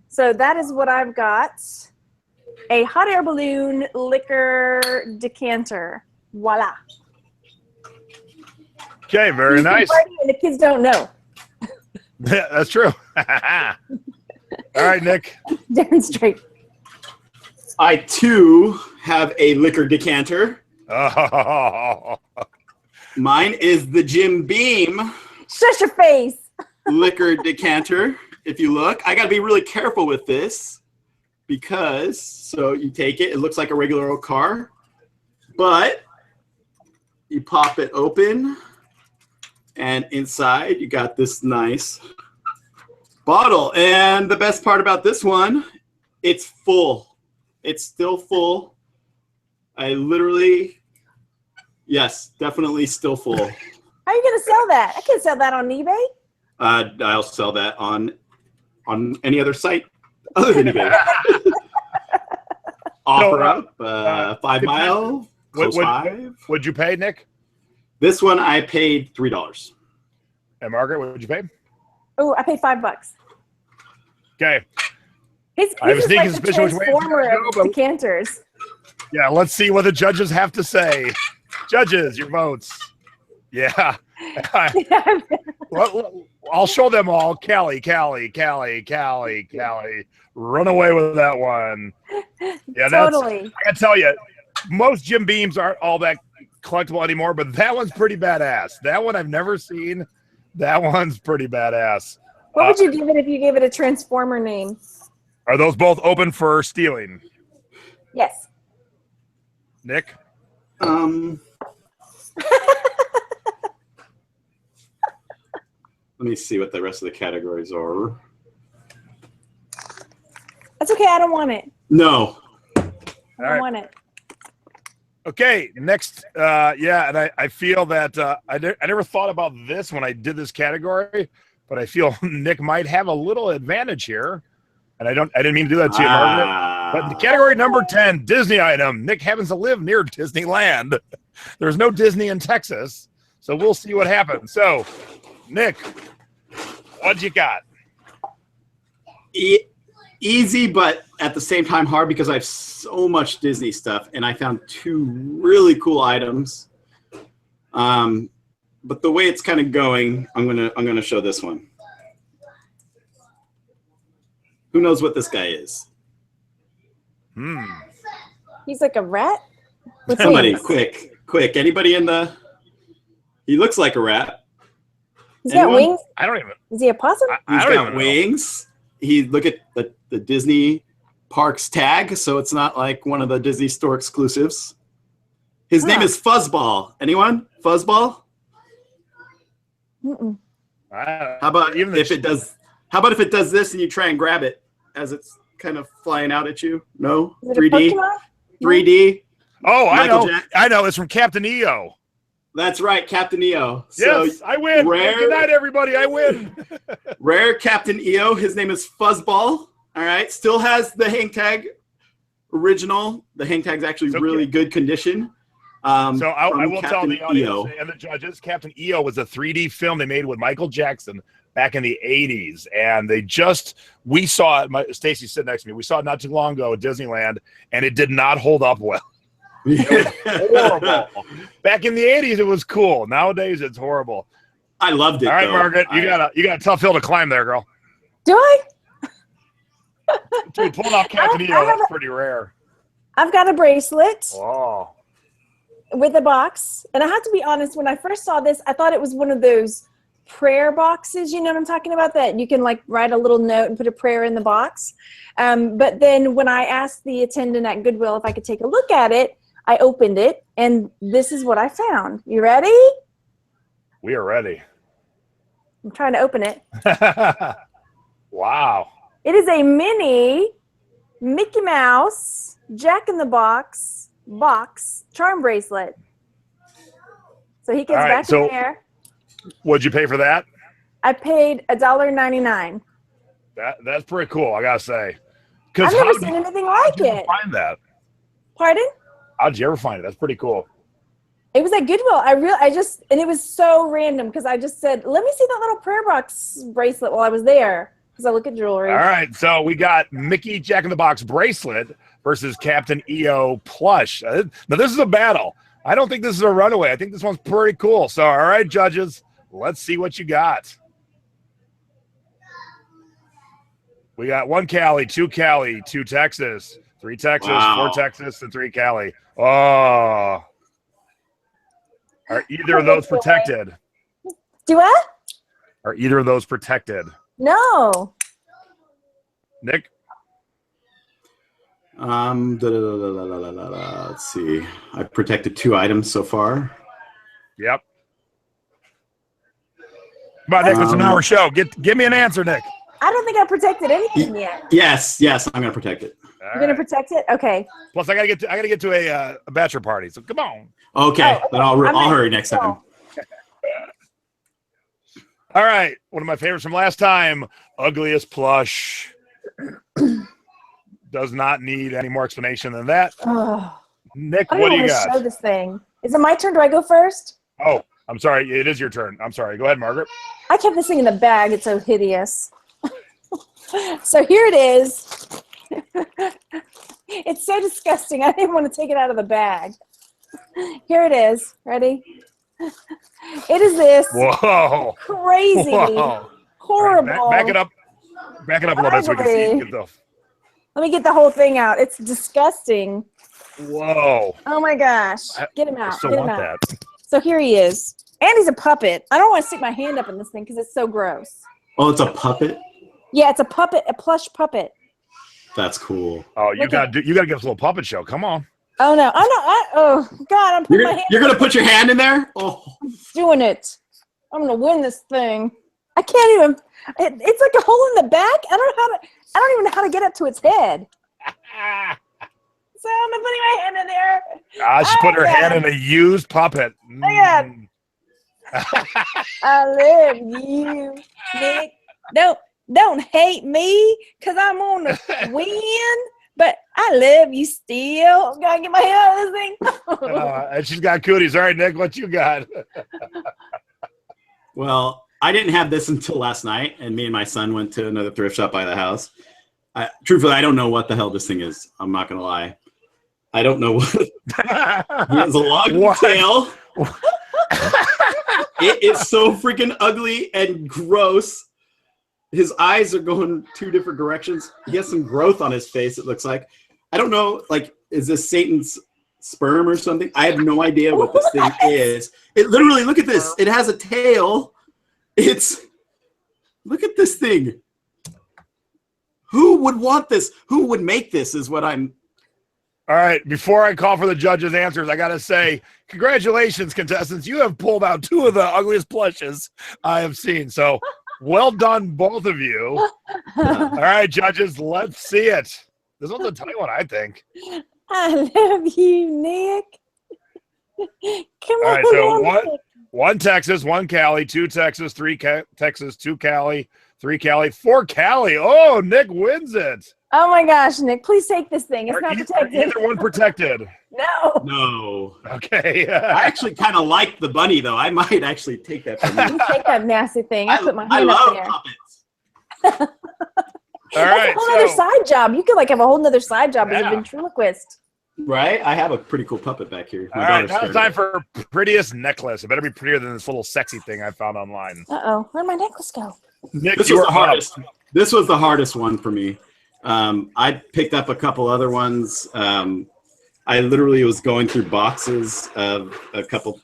So that is what I've got. A hot air balloon liquor decanter. Voila.
Okay, very nice.
And the kids don't know.
Yeah, that's true. All right, Nick.
Demonstrate.
I, too, have a liquor decanter.
Oh,
Mine is the Jim Beam
Shut your face.
liquor decanter. If you look, I got to be really careful with this because, so you take it, it looks like a regular old car, but you pop it open and inside you got this nice bottle. And the best part about this one, it's full. It's still full. I literally, yes, definitely still full.
How are you going to sell that? I can't sell that on eBay.
I'll sell that on any other site other than eBay. Offer up 5 mile.
What'd you pay, Nick?
This one I paid $3.
And Margaret, what would you pay?
Oh, I paid $5.
Okay.
His
I have a
is
sneaking
like the
suspicion which way it's
transformer
gonna go,
of
but-
decanters.
Yeah, let's see what the judges have to say. Judges, your votes. Yeah. I'll show them all. Callie. Run away with that one. Yeah,
Totally.
I gotta tell you, most Jim Beams aren't all that collectible anymore, but that one's pretty badass. That one I've never seen. That one's pretty badass.
What would you give it if you gave it a transformer name?
Are those both open for stealing?
Yes.
Let
Nick?
me see what the rest of the categories are.
That's okay. I don't want it.
No.
I don't want it.
Okay, next, yeah, and I feel that I never thought about this when I did this category, but I feel Nick might have a little advantage here, and I didn't mean to do that to you, Margaret. But in category number 10, Disney item. Nick happens to live near Disneyland. There's no Disney in Texas, so we'll see what happens. So, Nick, what you got?
Easy, but at the same time hard because I have so much Disney stuff, and I found 2 really cool items. But the way it's kind of going, I'm gonna show this one. Who knows what this guy is?
He's like a rat? With
Somebody,
wings.
quick. Anybody in the? He looks like a rat.
He's got wings?
I don't even.
Is he a possum?
He's got wings. Look at the Disney Parks tag, so it's not like one of the Disney Store exclusives. His name is Fuzzball. Anyone? Fuzzball?
Mm-mm.
How about if it does? How about if it does this and you try and grab it as it's kind of flying out at you? No,
Is it
3D.
a Pokemon?
3D.
Oh, I
Michael
know.
Jackson.
I know. It's from Captain EO.
That's right, Captain EO.
Yes,
So
I win. Good night, everybody. I win.
rare Captain EO. His name is Fuzzball. All right. Still has the hang tag original. The hang tag's actually really good condition.
So I will tell the
Captain
audience
EO.
and the judges, Captain EO was a 3D film they made with Michael Jackson back in the 80s. And we saw it, Stacy's sitting next to me, we saw it not too long ago at Disneyland, and it did not hold up well. It was horrible. Back in the 80s, it was cool. Nowadays, it's horrible.
I loved it.
All right,
though.
Margaret, you got a tough hill to climb there, girl.
Do I?
Dude, pulling off Captain EO, that's pretty rare.
I've got a bracelet
Oh.
with a box. And I have to be honest, when I first saw this, I thought it was one of those prayer boxes. You know what I'm talking about? That you can like write a little note and put a prayer in the box. But then when I asked the attendant at Goodwill if I could take a look at it, I opened it, and this is what I found. You ready?
We are ready.
I'm trying to open it.
Wow.
It is a mini Mickey Mouse Jack-in-the-Box charm bracelet. So he gets
All right,
back in there.
What'd you pay for that?
I paid $1.99.
That's pretty cool, I gotta say.
I've never seen anything like it.
Find that?
Pardon?
How'd you ever find it? That's pretty cool.
It was at Goodwill. And it was so random because I just said, let me see that little prayer box bracelet while I was there. Because I look at jewelry.
All right, so we got Mickey Jack-in-the-Box bracelet versus Captain EO plush. Now, this is a battle. I don't think this is a runaway. I think this one's pretty cool. So, all right, judges, let's see what you got. We got 1 Cali, 2 Cali, 2 Texas, 3 Texas, 4 Texas, and 3 Cali. Oh. Are either of those protected?
Do what?
Are either of those protected?
No.
Nick?
Let's see. I've protected 2 items so far.
Yep. Come on, Nick, it's an hour show. Give me an answer, Nick.
I don't think I protected anything yet.
Yes, I'm gonna protect it.
You're gonna protect it? Okay.
Plus, I gotta get to a bachelor party. So come on.
Okay, then I'll hurry next time.
All right, one of my favorites from last time, Ugliest Plush. Does not need any more explanation than that.
Oh,
Nick,
I
what do
don't
you
want to
got?
show this thing. Is it my turn? Do I go first?
Oh, I'm sorry. It is your turn. I'm sorry. Go ahead, Margaret.
I kept this thing in the bag. It's so hideous. So here it is. It's so disgusting. I didn't want to take it out of the bag. Here it is. Ready? It is this
Whoa.
crazy,
Whoa.
horrible.
Back it up. Back it up a little bit so we can see.
Let me get the whole thing out. It's disgusting.
Whoa.
Oh my gosh. Get him out.
I still
Get him
want
out.
that.
So here he is. And he's a puppet. I don't want to stick my hand up in this thing because it's so gross.
Oh, it's a puppet?
Yeah, it's a puppet, a plush puppet.
That's cool.
Oh, you gotta give us a little puppet show. Come on.
Oh no, oh God, I'm putting my hand.
You're gonna put your hand in there? Oh,
I'm doing it. I'm gonna win this thing. I can't even. It's like a hole in the back. I don't even know how to get up to its head. So I'm putting my hand in there.
She put her hand in a used puppet.
Oh God. I love you, Nick. Don't hate me because I'm on the win, but I love you still. Gotta get my hand out of this thing.
And she's got cooties. All right, Nick, what you got?
Well, I didn't have this until last night, and me and my son went to another thrift shop by the house. Truthfully, I don't know what the hell this thing is. I'm not gonna lie. I don't know what. He has a long tail. It is so freaking ugly and gross. His eyes are going 2 different directions. He has some growth on his face, it looks like. I don't know, like, is this Satan's sperm or something? I have no idea what this thing is. It literally, look at this. It has a tail. Look at this thing. Who would want this? Who would make this is what I'm.
All right, before I call for the judges' answers, I got to say, congratulations, contestants. You have pulled out 2 of the ugliest plushes I have seen. So well done, both of you. All right, judges, let's see it. This one's a tight one, I think.
I love you, Nick. Come on.
All right, so one Texas, 1 Cali, 2 Texas, 3 Texas, 2 Cali, 3 Cali, 4 Cali. Oh, Nick wins it.
Oh my gosh, Nick, please take this thing. It's not protected.
Either one protected.
No.
No.
Okay.
I actually kind of like the bunny, though. I might actually take that from you.
You take that nasty thing. I put my hand
I
up
love
there.
puppets.
All right.
That's a whole other side job. You could like have a whole nother side job as a ventriloquist.
Right? I have a pretty cool puppet back here.
All right, now it's time for Prettiest Necklace. It better be prettier than this little sexy thing I found online.
Uh-oh. Where'd my necklace go?
Nick,
this was the hardest. This was the hardest one for me. I picked up a couple other ones. I literally was going through boxes of a couple.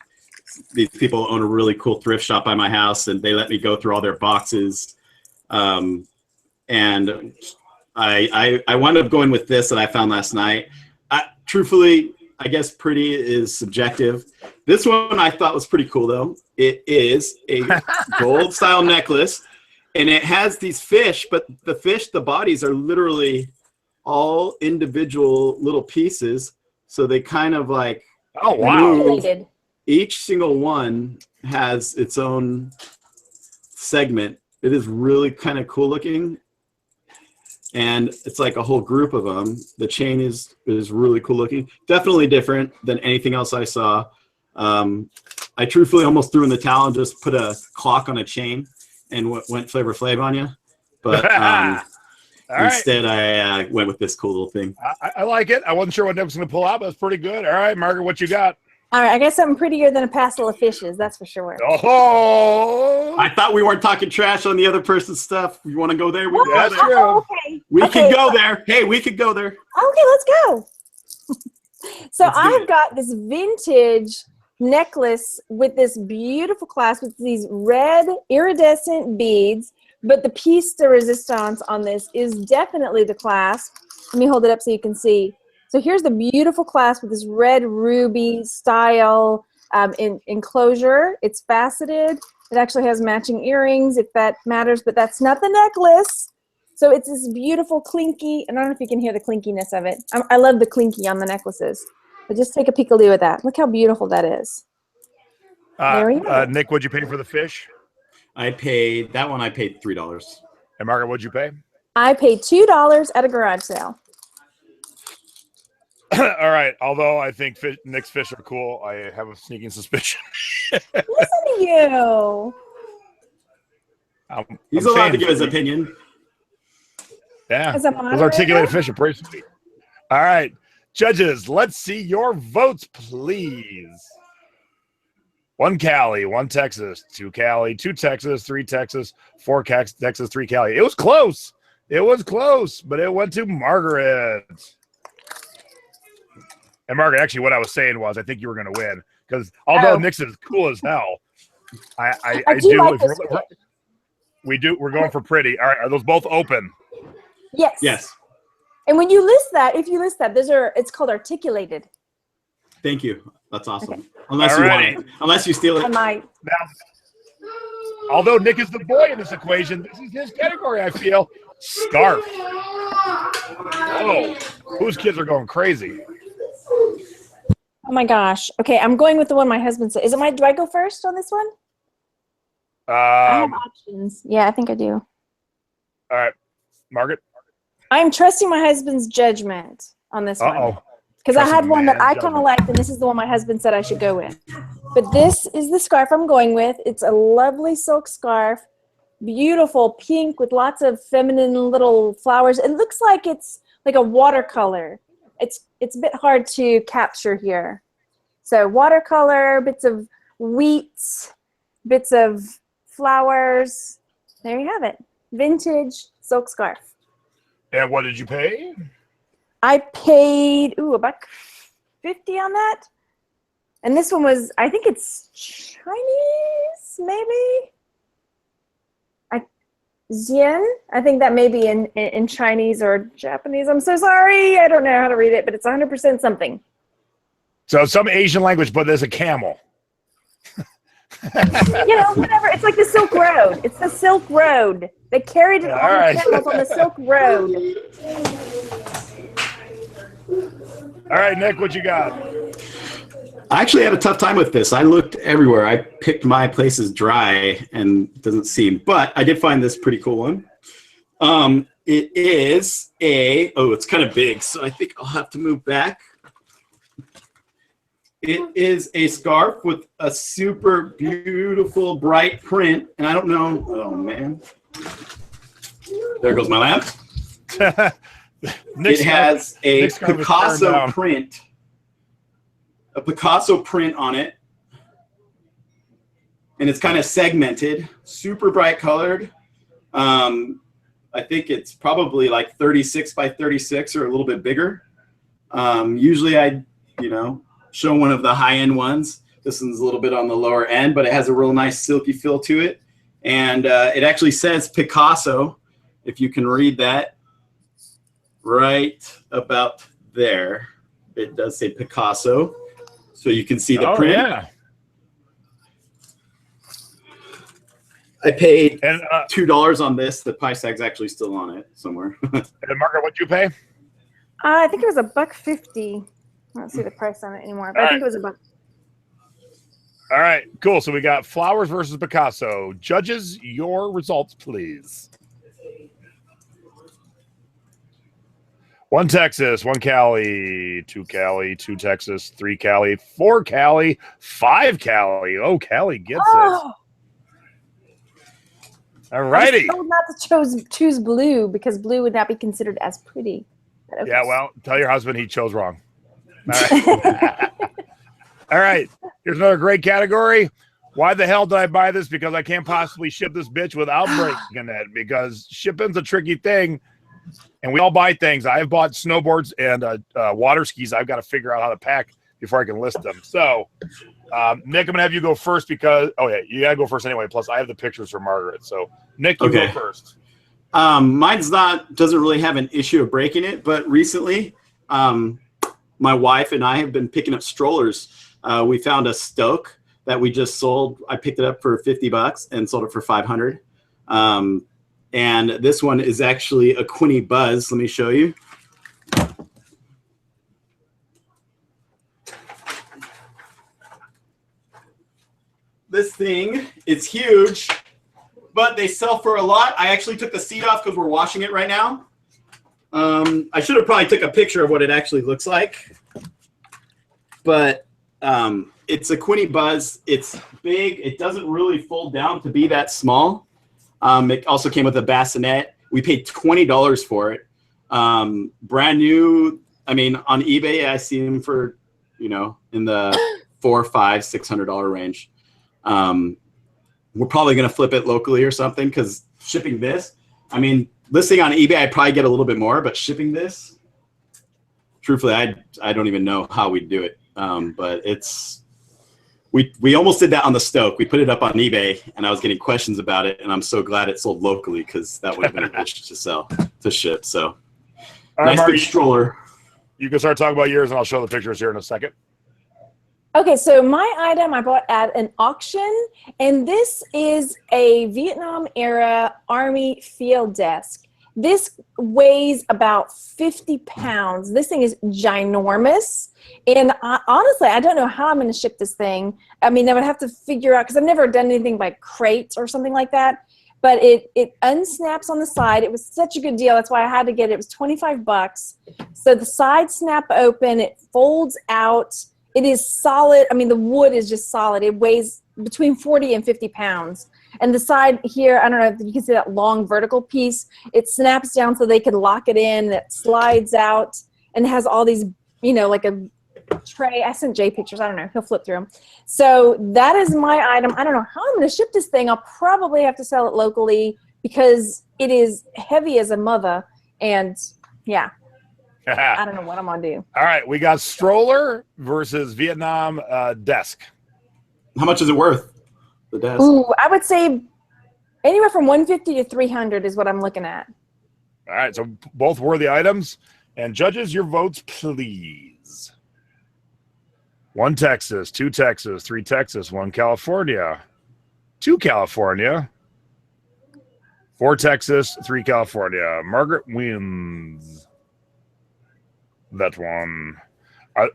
These people own a really cool thrift shop by my house, and they let me go through all their boxes. And I wound up going with this that I found last night. Truthfully, I guess pretty is subjective. This one I thought was pretty cool, though. It is a gold style necklace. And it has these fish, but the bodies are literally all individual little pieces. So they kind of like,
oh, wow.
Each single one has its own segment. It is really kind of cool looking. And it's like a whole group of them. The chain is really cool looking. Definitely different than anything else I saw. I truthfully almost threw in the towel and just put a clock on a chain and went Flavor Flav on you, but instead I went with this cool little thing.
I like it. I wasn't sure what Nick was going to pull out, but it's pretty good. All right, Margaret, what you got?
All right, I got something prettier than a passel of fishes, that's for sure.
Oh!
I thought we weren't talking trash on the other person's stuff. You want to go there? We can go there.
Oh, okay.
We can go there. Hey, we could go there.
Okay, let's go. So I've got this vintage necklace with this beautiful clasp with these red iridescent beads, but the piece de resistance on this is definitely the clasp. Let me hold it up so you can see. So here's the beautiful clasp with this red ruby style enclosure. It's faceted. It actually has matching earrings if that matters, but that's not the necklace. So it's this beautiful clinky, and I don't know if you can hear the clinkiness of it. I love the clinky on the necklaces. But just take a peek-a-loo at that. Look how beautiful that is. There we go.
Nick, what'd you pay for the fish?
I paid $3.
And Margaret, what'd you pay?
I paid $2 at a garage sale.
All right. Although I think Nick's fish are cool, I have a sneaking suspicion.
Listen to you.
He's allowed to give his opinion.
Yeah.
As a
Those
moderator?
articulated fish are pretty sweet. All right. Judges, let's see your votes, please. 1 Cali, 1 Texas, 2 Cali, 2 Texas, 3 Texas, 4 Texas, 3 Cali. It was close. It was close, but it went to Margaret. And Margaret, actually, what I was saying was, I think you were going to win because although Nick's is cool as hell, I do.
Like this
We're going for pretty. All right, are those both open?
Yes.
Yes.
And when you list that, if you list that, it's called articulated.
Thank you. That's awesome.
Okay.
Unless you want it. Unless you steal it.
I might.
Now, although Nick is the boy in this equation, this is his category, I feel. Scarf. Oh, whose kids are going crazy?
Oh my gosh. Okay, I'm going with the one my husband said. Do I go first on this one? I have options. Yeah, I think I do.
All right. Margaret?
I'm trusting my husband's judgment on this one.
Uh-oh.
Because I had one that I kind
judgment.
of liked, and this is the one my husband said I should go with. But this is the scarf I'm going with. It's a lovely silk scarf. Beautiful pink with lots of feminine little flowers. It looks like it's like a watercolor. It's a bit hard to capture here. So watercolor, bits of wheat, bits of flowers. There you have it. Vintage silk scarf.
And what did you pay?
I paid $1.50 on that. And this one was, I think it's Chinese, maybe? Yen? I think that may be in Chinese or Japanese. I'm so sorry. I don't know how to read it, but it's 100% something.
So some Asian language, but there's a camel.
Whatever. It's like the Silk Road. It's the Silk Road. They carried it on the camels on the Silk Road.
All right, Nick, what you got?
I actually had a tough time with this. I looked everywhere. I picked my places dry and it doesn't seem, but I did find this pretty cool one. It is it's kind of big, so I think I'll have to move back. It is a scarf with a super beautiful bright print, and I don't know, oh man. There goes my lamp. It has a Picasso print. A Picasso print on it. And it's kind of segmented, super bright colored. I think it's probably like 36 by 36 or a little bit bigger. Usually I, show one of the high-end ones. This one's a little bit on the lower end, but it has a real nice silky feel to it. And it actually says Picasso, if you can read that right about there. It does say Picasso. So you can see the print.
Yeah.
I paid $2 on this. The price tag's actually still on it somewhere.
And Margaret, what'd you pay?
I think it was $1.50. I don't see the price on it anymore, but I think it was $1.
All right, cool. So we got flowers versus Picasso. Judges, your results, please. 1 Texas, 1 Cali, 2 Cali, 2 Texas, 3 Cali, 4 Cali, 5 Cali. Oh, Cali gets it. All righty.
I was told not to choose blue because blue would not be considered as pretty. Okay.
Yeah, well, tell your husband he chose wrong. All right. All right. Here's another great category. Why the hell did I buy this? Because I can't possibly ship this bitch without breaking it, because shipping's a tricky thing. And we all buy things. I've bought snowboards and water skis. I've got to figure out how to pack before I can list them. So Nick, I'm gonna have you go first because you gotta go first anyway. Plus, I have the pictures for Margaret. So, Nick, you go first.
Mine's doesn't really have an issue of breaking it, but recently, my wife and I have been picking up strollers. We found a Stoke that we just sold. I picked it up for $50 and sold it for $500. And this one is actually a Quinny Buzz. Let me show you. This thing is huge, but they sell for a lot. I actually took the seat off because we're washing it right now. I should have probably took a picture of what it actually looks like. But it's a Quinny Buzz. It's big. It doesn't really fold down to be that small. It also came with a bassinet. We paid $20 for it. Brand new. I mean, on eBay, I see them for, in the $400, $500, $600 range. We're probably going to flip it locally or something because shipping this, I mean, listing on eBay, I'd probably get a little bit more, but shipping this, truthfully, I don't even know how we'd do it. But we almost did that on the Stoke. We put it up on eBay and I was getting questions about it. And I'm so glad it sold locally because that would have been a bitch to ship. So nice big stroller.
You can start talking about yours and I'll show the pictures here in a second.
Okay, so my item I bought at an auction, and this is a Vietnam-era Army field desk. This weighs about 50 pounds. This thing is ginormous, and honestly, I don't know how I'm going to ship this thing. I mean, I would have to figure out, because I've never done anything by crates or something like that, but it unsnaps on the side. It was such a good deal. That's why I had to get it. It was $25. So the sides snap open. It folds out. It is solid. I mean, the wood is just solid. It weighs between 40 and 50 pounds. And the side here, I don't know if you can see that long vertical piece. It snaps down so they can lock it in. It slides out and has all these, like a tray. I sent Jay pictures. I don't know. He'll flip through them. So that is my item. I don't know how I'm going to ship this thing. I'll probably have to sell it locally because it is heavy as a mother. And yeah. I don't know what I'm going to do.
All right. We got stroller versus Vietnam desk.
How much is it worth, the desk?
Ooh, I would say anywhere from $150 to $300 is what I'm looking at.
All right. So both worthy items. And judges, your votes, please. 1 Texas, 2 Texas, 3 Texas, 1 California, 2 California, 4 Texas, 3 California. Margaret wins that one.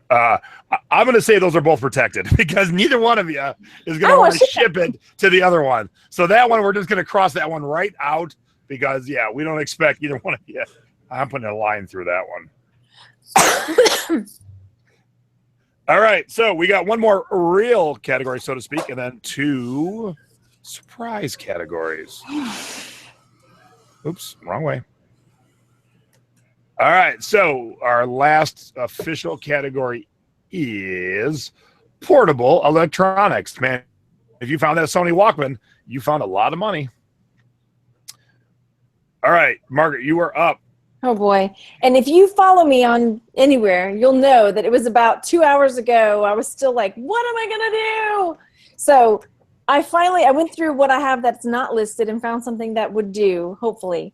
I'm going to say those are both protected because neither one of you is going to want to ship it to the other one. So that one, we're just going to cross that one right out because, we don't expect either one of you. I'm putting a line through that one. All right. So we got one more real category, so to speak, and then 2 surprise categories. Oops, wrong way. All right, so our last official category is portable electronics. Man, if you found that Sony Walkman, you found a lot of money. All right, Margaret, you are up.
Oh, boy. And if you follow me on anywhere, you'll know that it was about 2 hours ago. I was still like, what am I going to do? So I went through what I have that's not listed and found something that would do, hopefully.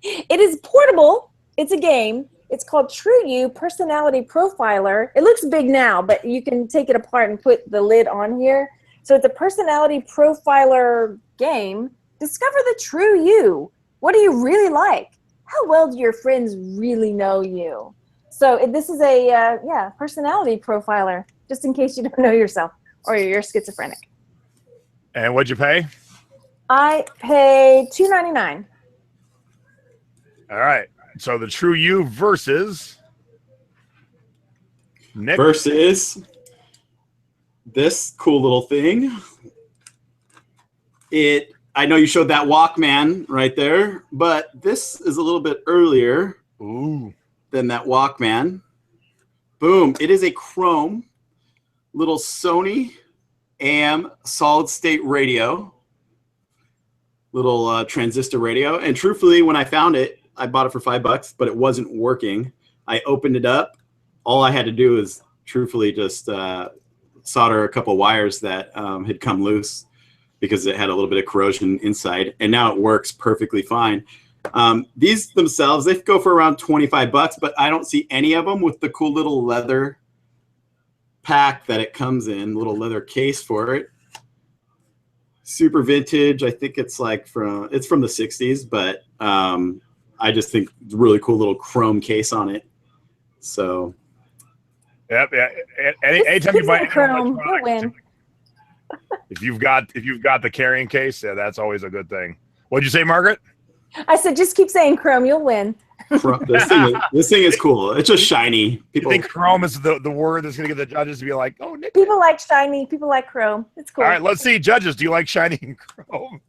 It is portable. It's a game. It's called True You Personality Profiler. It looks big now, but you can take it apart and put the lid on here. So it's a personality profiler game. Discover the true you. What do you really like? How well do your friends really know you? So this is a personality profiler, just in case you don't know yourself or you're schizophrenic.
And what'd you pay?
I paid $2.99.
All right. So the True You versus Nick.
Versus this cool little thing. I know you showed that Walkman right there, but this is a little bit earlier than that Walkman. Boom. It is a chrome little Sony AM solid state radio. Little transistor radio. And truthfully, when I found it, I bought it for $5, but it wasn't working. I opened it up. All I had to do is truthfully just solder a couple wires that had come loose because it had a little bit of corrosion inside, and now it works perfectly fine. These themselves, they go for around 25 bucks, but I don't see any of them with the cool little leather pack that it comes in, little leather case for it. Super vintage. I think it's like from the 60s, but I just think it's a really cool little chrome case on it. So
yep, yeah. Anytime you buy any
chrome, you'll
electronics,
win.
if you've got the carrying case, yeah, that's always a good thing. What'd you say, Margaret?
I said, just keep saying chrome, you'll win.
This thing is cool. It's just shiny.
People think chrome is the word that's going to get the judges to be like, oh, Nick.
People like shiny. People like chrome. It's cool.
All right, let's see. Judges, do you like shiny and chrome?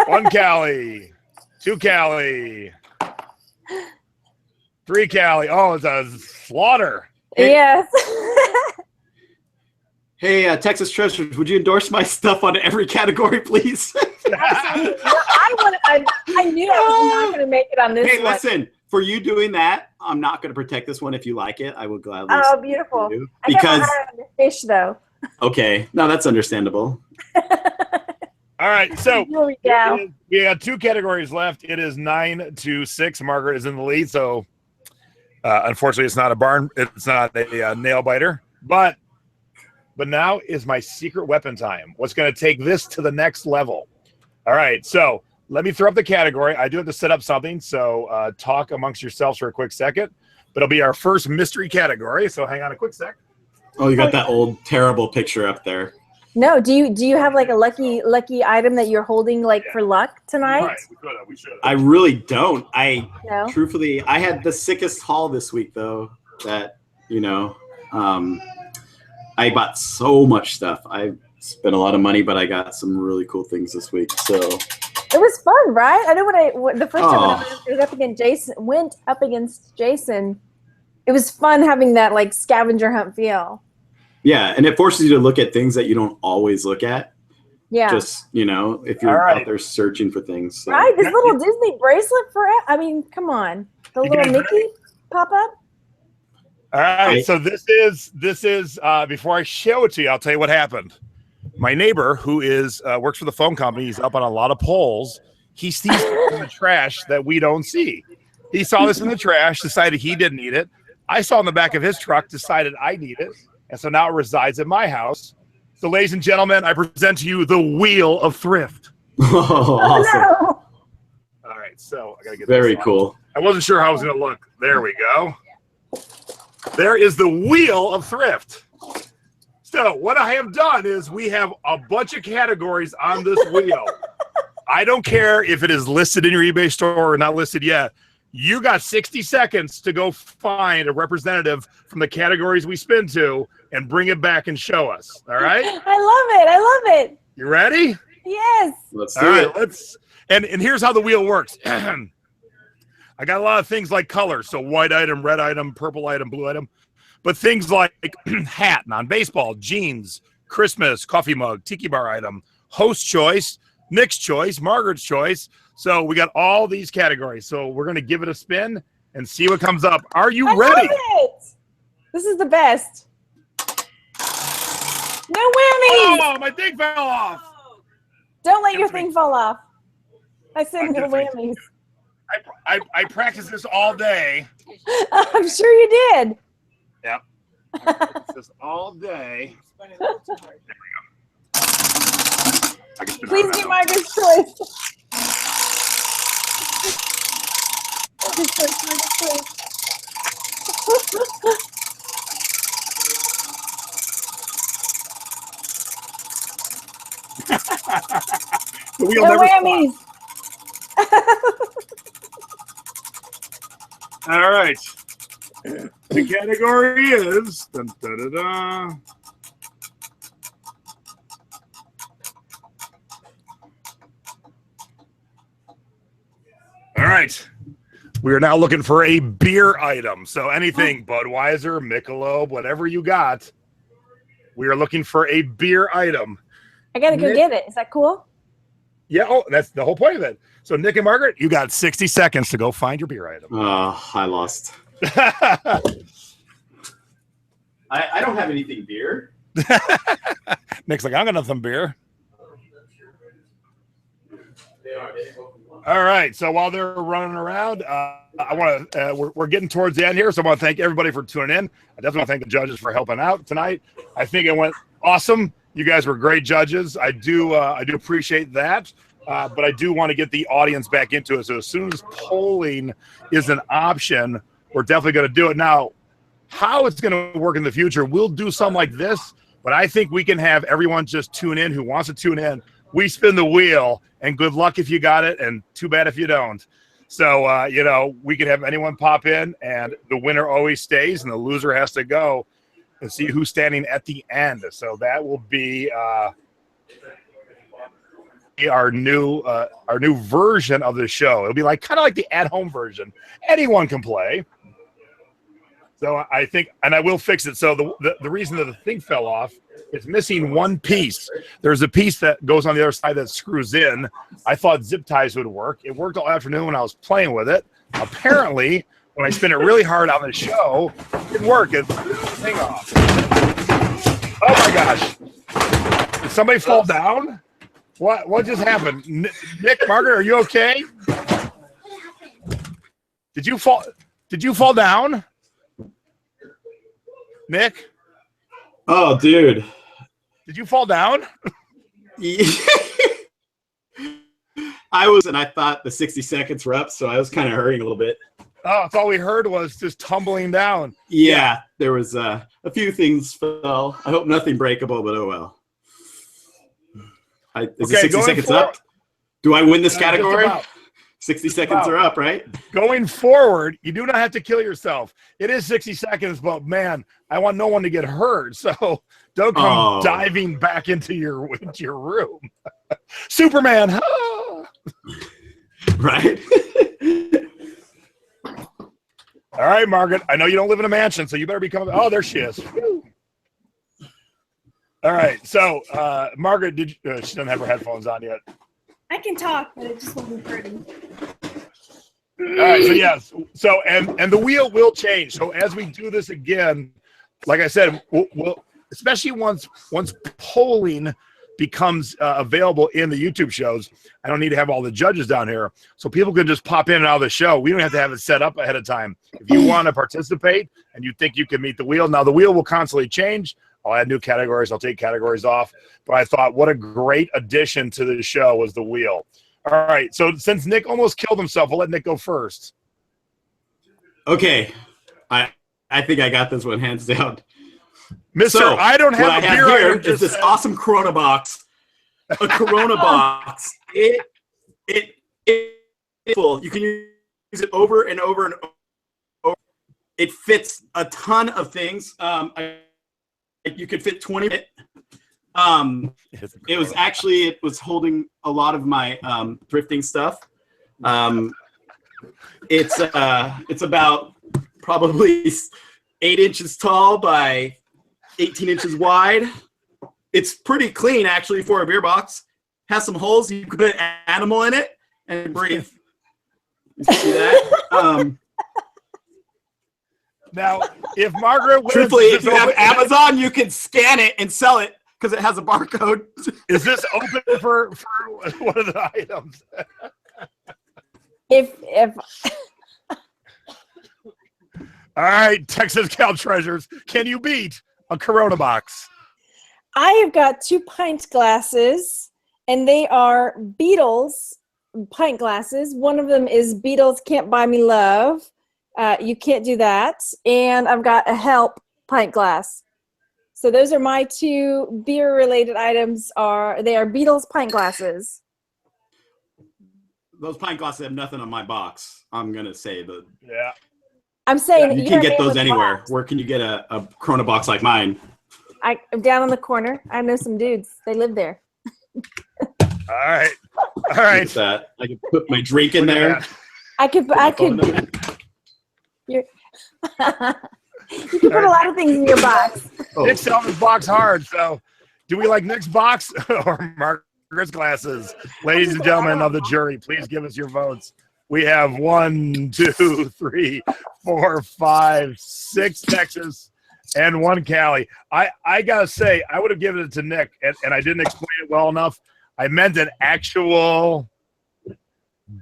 1 Cali, 2 Cali, 3 Cali. Oh, it's a slaughter.
Yes.
Hey, Texas Treasures, would you endorse my stuff on every category, please?
I knew I was not going to make it on this one.
Hey, listen, for you doing that, I'm not going to protect this one. If you like it, I will gladly.
Oh, beautiful.
You
Because I got my eye on the fish, though.
Okay, no, that's understandable.
All right, so
we go.
We got 2 categories left. It is 9-6. Margaret is in the lead, so unfortunately, it's not a nail biter, but now is my secret weapon time. What's going to take this to the next level? All right, so let me throw up the category. I do have to set up something, so talk amongst yourselves for a quick second. But it'll be our first mystery category, so hang on a quick sec.
Oh, you got that old terrible picture up there.
No, do you have like a lucky item that you're holding like for luck tonight?
Right, we should have.
I really don't.
No?
Truthfully, I had the sickest haul this week, though, that, I bought so much stuff. I spent a lot of money, but I got some really cool things this week. So
it was fun, right? I know the first time when I went up against Jason, it was fun having that like scavenger hunt feel.
Yeah, and it forces you to look at things that you don't always look at.
Yeah.
Just, if you're out there searching for things. So.
Right, this little Disney bracelet come on. The little Mickey pop-up.
All right, so this is before I show it to you, I'll tell you what happened. My neighbor, who works for the phone company, he's up on a lot of poles. He sees in the trash that we don't see. He saw this in the trash, decided he didn't need it. I saw in the back of his truck, decided I need it, and so now it resides at my house. So, ladies and gentlemen, I present to you the Wheel of Thrift.
Oh, awesome!
No.
All right, so I gotta get
very
this
cool.
I wasn't sure how I was gonna look. There we go. There is the Wheel of Thrift. So what I have done is we have a bunch of categories on this wheel. I don't care if it is listed in your eBay store or not listed yet. You got 60 seconds to go find a representative from the categories we spin to and bring it back and show us. All right?
I love it.
You ready?
Yes.
Let's do it.
And here's how the wheel works. I got a lot of things like colors, so white item, red item, purple item, blue item. But things like hat, non-baseball, jeans, Christmas, coffee mug, tiki bar item, host choice, Nick's choice, Margaret's choice. So we got all these categories. So we're going to give it a spin and see what comes up. Are you ready?
Love it. This is the best. No whammies.
Oh, my thing fell off.
Don't let your thing fall off. I said no whammies.
I practiced this all day.
I'm sure you did.
Yep. I practiced this all day. There we go.
Please be Margaret's choice. Margaret's choice.
The wheel
No
never
whammies.
All right. The category is dun, da, da, da. All right. We are now looking for a beer item. So anything Budweiser, Michelob, whatever you got. We are looking for a beer item.
I gotta go get it. Is that cool?
Yeah, that's the whole point of it. So Nick and Margaret, you got 60 seconds to go find your beer item.
Oh, I lost. I don't have anything beer.
Nick's like, I got nothing beer. All right. So while they're running around, I want to. We're getting towards the end here, so I want to thank everybody for tuning in. I definitely want to thank the judges for helping out tonight. I think it went awesome. You guys were great judges. I do appreciate that. But I do want to get the audience back into it. So as soon as polling is an option, we're definitely going to do it. Now, how it's going to work in the future, we'll do something like this, but I think we can have everyone just tune in who wants to tune in. We spin the wheel, and good luck if you got it, and too bad if you don't. So, we could have anyone pop in, and the winner always stays, and the loser has to go and see who's standing at the end. So that will be our new version of the show. It'll be kind of like the at-home version. Anyone can play. So I think, and I will fix it. So the reason that the thing fell off, it's missing one piece. There's a piece that goes on the other side that screws in. I thought zip ties would work. It worked all afternoon when I was playing with it. Apparently, when I spin it really hard on the show, it didn't work. It threw the thing off. Oh my gosh. Did somebody fall down? What just happened? Nick, Margaret, are you okay? Did you fall down? Nick?
Oh, dude.
Did you fall down?
I was, and I thought the 60 seconds were up, so I was kind of hurrying a little bit.
Oh, that's all we heard was just tumbling down.
Yeah, there was a few things fell. I hope nothing breakable, but oh well. Is it 60 seconds up? Do I win this category? 60 seconds are up, right?
Going forward, you do not have to kill yourself. It is 60 seconds, but man, I want no one to get hurt. So don't come diving back into your room. Superman.
Right?
All right, Margaret. I know you don't live in a mansion, so you better be coming. Oh, there she is. All right. So, Margaret, she doesn't have her headphones on yet.
I can talk, but it just wasn't pretty.
All right, so yes, so and the wheel will change. So as we do this again, like I said, we'll especially once polling becomes available in the YouTube shows. I don't need to have all the judges down here, so people can just pop in and out of the show. We don't have to have it set up ahead of time. If you want to participate and you think you can meet the wheel, now the wheel will constantly change. I'll add new categories. I'll take categories off. But I thought what a great addition to the show was the wheel. All right. So since Nick almost killed himself, we'll let Nick go first.
Okay. I think I got this one hands down.
Mister,
so,
I don't have
what
a
I
beer
have here
item.
is this awesome Corona box. A Corona box. It full. You can use it over and over and over. It fits a ton of things. You could fit 20. It was holding a lot of my thrifting stuff. It's about probably 8 inches tall by 18 inches wide. It's pretty clean actually for a beer box. Has some holes. You can put an animal in it and breathe. You see that?
Now, if Margaret wins,
truthfully, if you have Amazon, you can scan it and sell it because it has a barcode.
Is this open for one of the items?
If
All right, Texas Gal Treasures, can you beat a Corona box?
I have got 2 pint glasses, and they are Beatles pint glasses. One of them is Beatles Can't Buy Me Love. You can't do that. And I've got a Help pint glass. So those are my 2 beer-related items. They are Beatles pint glasses.
Those pint glasses have nothing on my box. I'm gonna say, but
yeah,
I'm saying
you can get those anywhere. Where can you get a Corona box like mine?
I'm down on the corner. I know some dudes. They live there.
All right.
That I can put my drink in there.
I could. You can put a lot of things in your box.
Nick's selling his box hard. So, do we like Nick's box or Margaret's glasses? Ladies and gentlemen of the jury, please give us your votes. We have 1, 2, 3, 4, 5, 6 Texas and 1 Cali. I gotta say, I would have given it to Nick, and I didn't explain it well enough. I meant an actual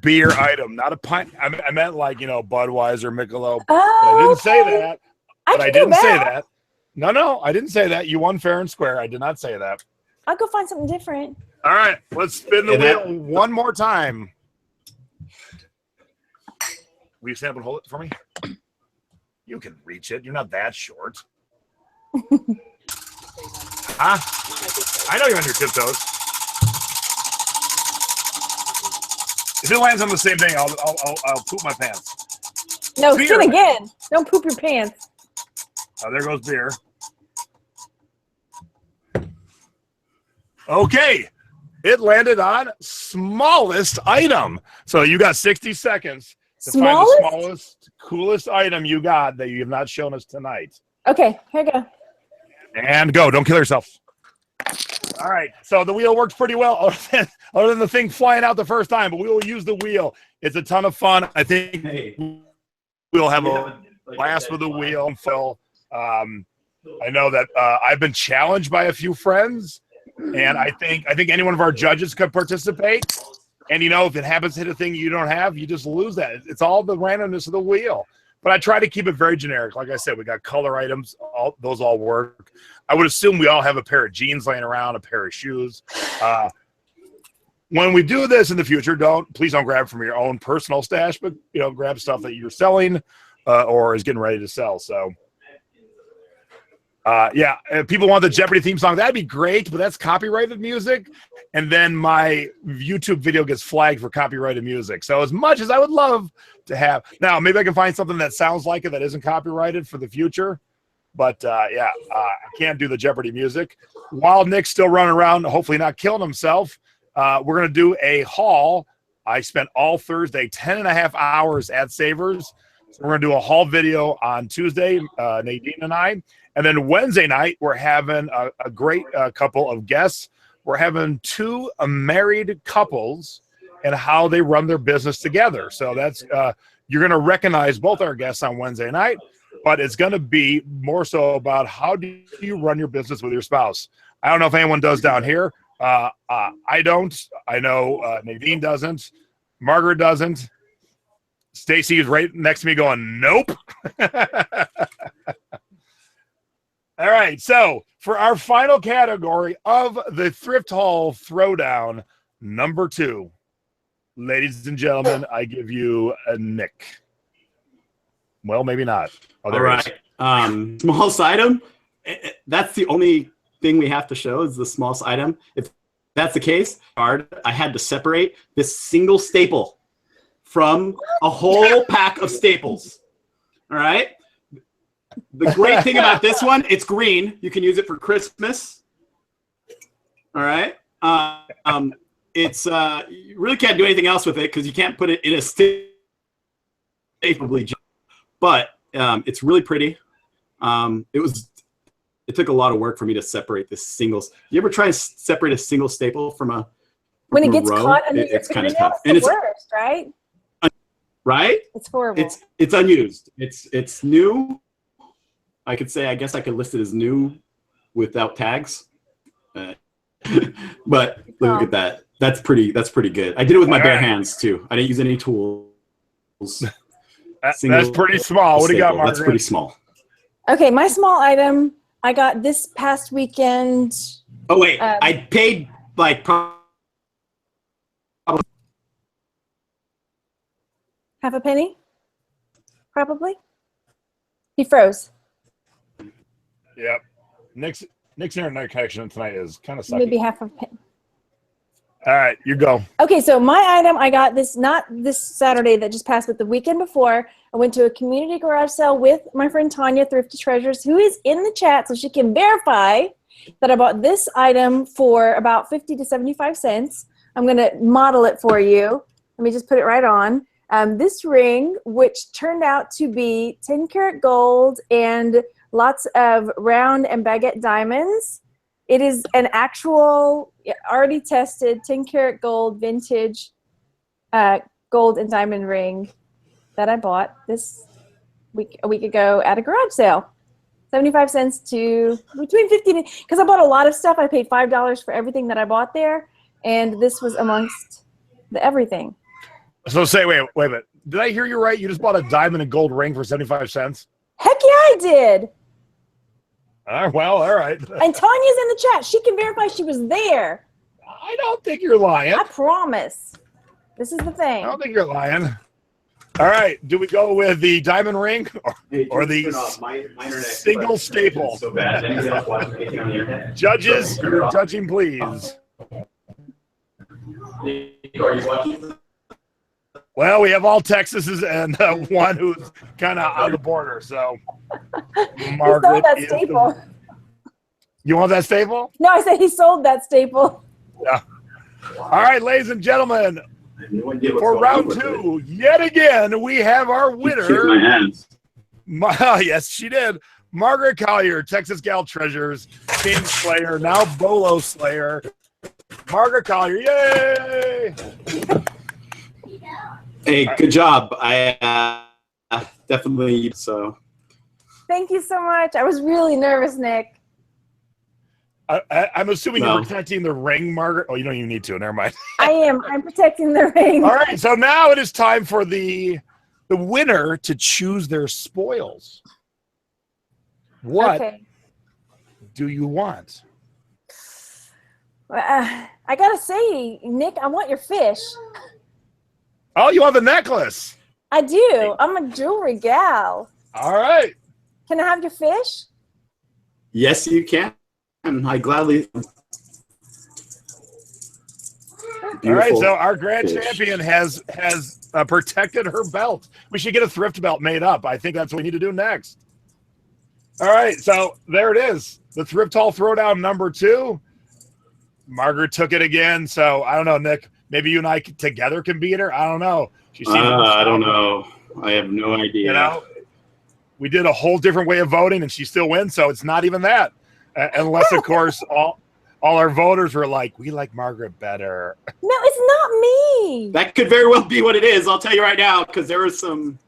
beer item, not a pint. I meant like, you know, Budweiser, Michelob. But I didn't say that. But I didn't say that. No, I didn't say that. You won fair and square. I did not say that.
I'll go find something different.
All right, let's spin the wheel one more time. Will you stand up and hold it for me? You can reach it. You're not that short. Huh? I know you're on your tiptoes. If it lands on the same thing, I'll poop my pants.
No,
beer.
spin again. Don't poop your pants.
Oh, there goes beer. Okay. It landed on smallest item. So you got 60 seconds to find the smallest, coolest item you got that you have not shown us tonight.
Okay, here you go.
And go. Don't kill yourself. All right. So the wheel worked pretty well, other than the thing flying out the first time, but we will use the wheel. It's a ton of fun. I think we'll have a blast with the wheel. Phil, I know that I've been challenged by a few friends, and I think any one of our judges could participate. And, you know, if it happens to hit a thing you don't have, you just lose that. It's all the randomness of the wheel. But I try to keep it very generic. Like I said, we got color items. Those all work. I would assume we all have a pair of jeans laying around, a pair of shoes. When we do this in the future, please don't grab from your own personal stash, but, you know, grab stuff that you're selling or is getting ready to sell. So, yeah, if people want the Jeopardy theme song, that'd be great, but that's copyrighted music. And then my YouTube video gets flagged for copyrighted music. So as much as I would love to have, now maybe I can find something that sounds like it that isn't copyrighted for the future. But yeah, I can't do the Jeopardy music. While Nick's still running around, hopefully not killing himself, we're going to do a haul. I spent all Thursday 10.5 hours at Savers. So we're going to do a haul video on Tuesday, Nadine and I. And then Wednesday night, we're having a great couple of guests. We're having 2 married couples and how they run their business together. So that's you're going to recognize both our guests on Wednesday night, but it's going to be more so about how do you run your business with your spouse. I don't know if anyone does down here. I don't. I know Nadine doesn't. Margaret doesn't. Stacy is right next to me going, nope. All right, so for our final category of the Thrift Haul Throwdown, number 2, ladies and gentlemen, I give you a Nick. Well, maybe not. Oh,
all right. Smallest item. That's the only thing we have to show is the smallest item. If that's the case, I had to separate this single staple from a whole pack of staples. All right. The great thing about this one, it's green. You can use it for Christmas. All right. It's you really can't do anything else with it because you can't put it in a staple bleach. But it's really pretty. It took a lot of work for me to separate this singles. You ever try to separate a single staple from a
when it gets
row?
caught under your
it's kind of
fingernails,
tough. And
it's the worst, right?
Right?
It's horrible.
It's unused. It's new. I could say I guess I could list it as new without tags. But look at that. That's pretty good. I did it with my bare hands too. I didn't use any tools.
That's pretty small. What do you got, Margaret?
That's pretty small.
Okay, my small item I got this past weekend.
Oh wait, I paid like probably
half a penny, probably. He froze.
Yep. Nick's internet connection tonight is kind of sucky.
Maybe half a penny.
All right, you go.
Okay, so my item, I got this, not this Saturday that just passed, but the weekend before. I went to a community garage sale with my friend Tanya, Thrifty Treasures, who is in the chat, so she can verify that I bought this item for about 50 to 75 cents. I'm going to model it for you. Let me just put it right on. This ring, which turned out to be 10 karat gold and lots of round and baguette diamonds. It is an actual, already tested 10 karat gold vintage gold and diamond ring that I bought a week ago at a garage sale. 75 cents to between 50 because I bought a lot of stuff. I paid $5 for everything that I bought there, and this was amongst the everything.
So say, wait a minute. Did I hear you right? You just bought a diamond and gold ring for 75 cents?
Heck yeah, I did.
Well, all right.
And Tanya's in the chat. She can verify she was there.
I don't think you're lying.
I promise. This is the thing.
I don't think you're lying. All right. Do we go with the diamond ring or the single staple?
So bad. Anyone else watching anything on the internet?
Judges, you're judging, please.
Are you watching?
Well, we have all Texases and one who's kind of on the border. So, Margaret,
he sold that staple.
You want that staple?
No, I said he sold that staple.
Yeah. All right, ladies and gentlemen, for round two, yet again, we have our winner.
Shook my hands.
Yes, she did. Margaret Collier, Texas Gal Treasures, King Slayer, now Bolo Slayer. Margaret Collier, yay!
Hey, good job. I definitely so.
Thank you so much. I was really nervous, Nick.
I'm assuming you're protecting the ring, Margaret. Oh, you don't even need to. Never mind.
I am. I'm protecting the ring.
All right. So now it is time for the winner to choose their spoils. What do you want?
I gotta say, Nick, I want your fish.
Oh, you want the necklace?
I do. I'm a jewelry gal.
All right.
Can I have your fish?
Yes, you can. I gladly.
All right, so our grand champion has protected her belt. We should get a thrift belt made up. I think that's what we need to do next. All right, so there it is. The Thrift Haul Throwdown number 2. Margaret took it again, so I don't know, Nick. Maybe you and I together can beat her. I don't know.
I don't know. I have no idea.
You know, we did a whole different way of voting, and she still wins. So it's not even that, unless of course all our voters were like, we like Margaret better.
No, it's not me.
That could very well be what it is. I'll tell you right now, because there was some.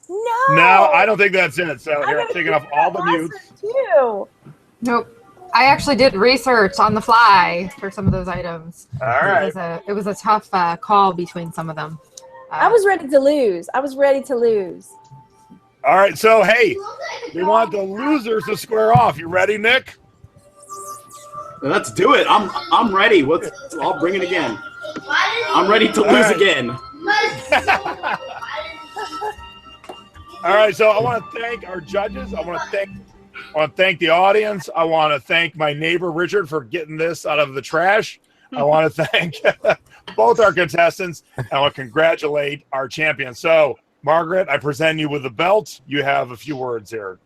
No, I don't think that's it. So here, I'm taking off all the mutes.
Too.
Nope. I actually did research on the fly for some of those items.
All right.
It was a tough call between some of them.
I was ready to lose.
All right, so hey, we want the losers to square off. You ready, Nick?
Let's do it. I'm ready. I'll bring it again. I'm ready to lose again.
All right, so I want to thank our judges. I want to thank the audience. I want to thank my neighbor Richard for getting this out of the trash. I want to thank both our contestants. I want to congratulate our champion. So, Margaret, I present you with the belt. You have a few words here.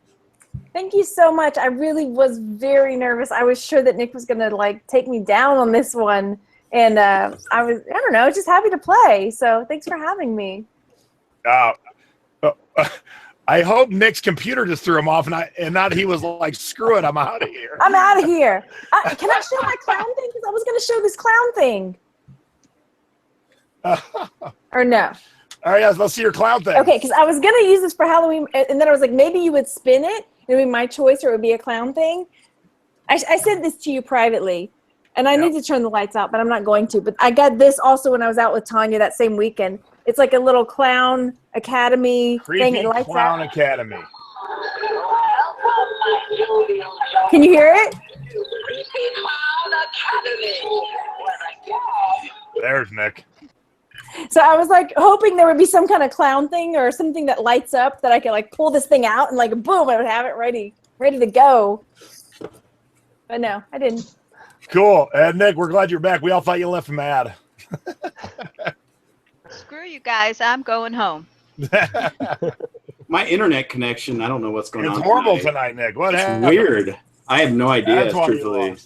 Thank you so much. I really was very nervous. I was sure that Nick was going to take me down on this one. And I don't know, just happy to play. So thanks for having me.
I hope Nick's computer just threw him off and not he was like, screw it, I'm out of here.
I'm out of here. Can I show my clown thing? Because I was going to show this clown thing. Or no?
All right, yes, let's see your clown thing.
Okay, because I was going to use this for Halloween, and then I was like, maybe you would spin it. It would be my choice, or it would be a clown thing. I said this to you privately, and I need to turn the lights out, but I'm not going to. But I got this also when I was out with Tanya that same weekend. It's like a little clown academy thing. It lights
clown
out.
academy.
Can you hear it?
There's Nick.
So I was like hoping there would be some kind of clown thing or something that lights up that I could like pull this thing out and like boom, I would have it ready to go. But no, I didn't.
Cool. And Nick, we're glad you're back. We all thought you left mad.
Screw you guys. I'm going home.
My internet connection, I don't know what's going on.
It's horrible tonight, Nick. What happened?
It's weird. I have no idea, truthfully.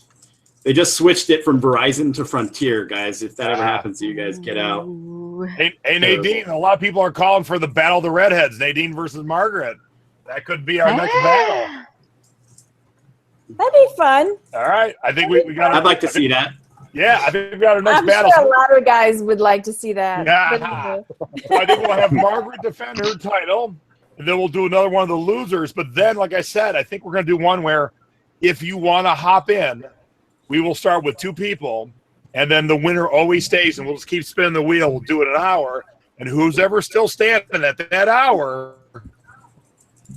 They just switched it from Verizon to Frontier, guys. If that ever happens to you guys, get out.
Hey, Nadine, a lot of people are calling for the Battle of the Redheads, Nadine versus Margaret. That could be our next battle.
That'd be fun.
All right. I think we got
I'd like to see that.
Yeah, I think we got our next
I'm
battle.
sure a lot of guys would like to see that.
Yeah. So I think we'll have Margaret defend her title, and then we'll do another one of the losers. But then, like I said, I think we're going to do one where if you want to hop in, we will start with 2 people, and then the winner always stays, and we'll just keep spinning the wheel. We'll do it an hour, and who's ever still standing at that hour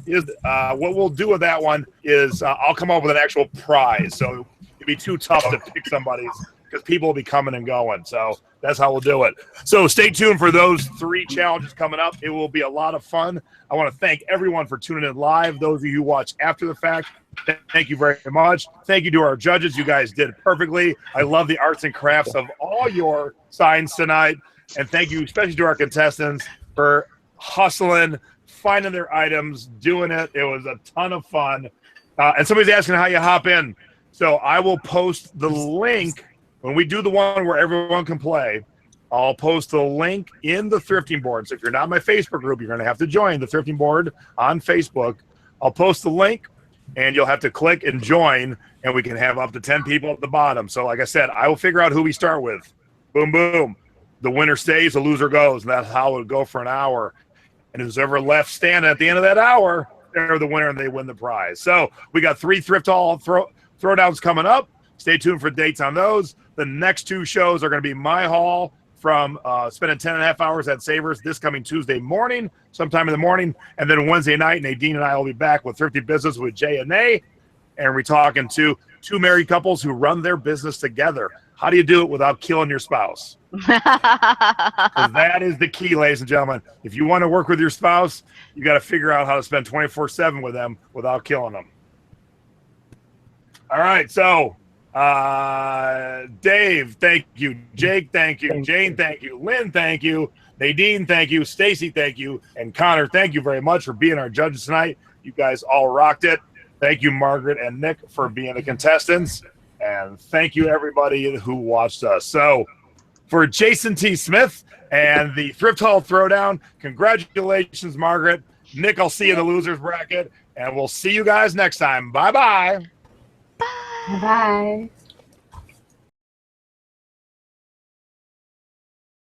is what we'll do with that one is I'll come up with an actual prize. So it'd be too tough to pick somebody's because people will be coming and going. So that's how we'll do it. So stay tuned for those 3 challenges coming up. It will be a lot of fun. I want to thank everyone for tuning in live. Those of you who watch after the fact, thank you very much. Thank you to our judges. You guys did it perfectly. I love the arts and crafts of all your signs tonight. And thank you especially to our contestants for hustling, finding their items, doing it. It was a ton of fun. And somebody's asking how you hop in. So I will post the link when we do the one where everyone can play. I'll post the link in the thrifting board. So if you're not in my Facebook group, you're going to have to join the thrifting board on Facebook. I'll post the link, and you'll have to click and join, and we can have up to 10 people at the bottom. So like I said, I will figure out who we start with. Boom, boom. The winner stays, the loser goes, and that's how it would go for an hour. And who's ever left standing at the end of that hour, they're the winner, and they win the prize. So we got 3 thrift haul throwdowns coming up. Stay tuned for dates on those. The next 2 shows are going to be my haul from spending 10.5 hours at Savers this coming Tuesday morning, sometime in the morning. And then Wednesday night, Nadine and I will be back with Thrifty Business with Jay and Nay. And we're talking to 2 married couples who run their business together. How do you do it without killing your spouse? 'Cause that is the key, ladies and gentlemen. If you want to work with your spouse, you got to figure out how to spend 24/7 with them without killing them. All right, so Dave, thank you. Jake, thank you. Jane, thank you. Lynn, thank you. Nadine, thank you. Stacy, thank you. And Connor, thank you very much for being our judges tonight. You guys all rocked it. Thank you, Margaret and Nick, for being the contestants. And thank you, everybody who watched us. So for Jason T. Smith and the Thrift Haul Throwdown, congratulations, Margaret. Nick, I'll see you in the losers bracket. And we'll see you guys next time. Bye-bye.
Bye.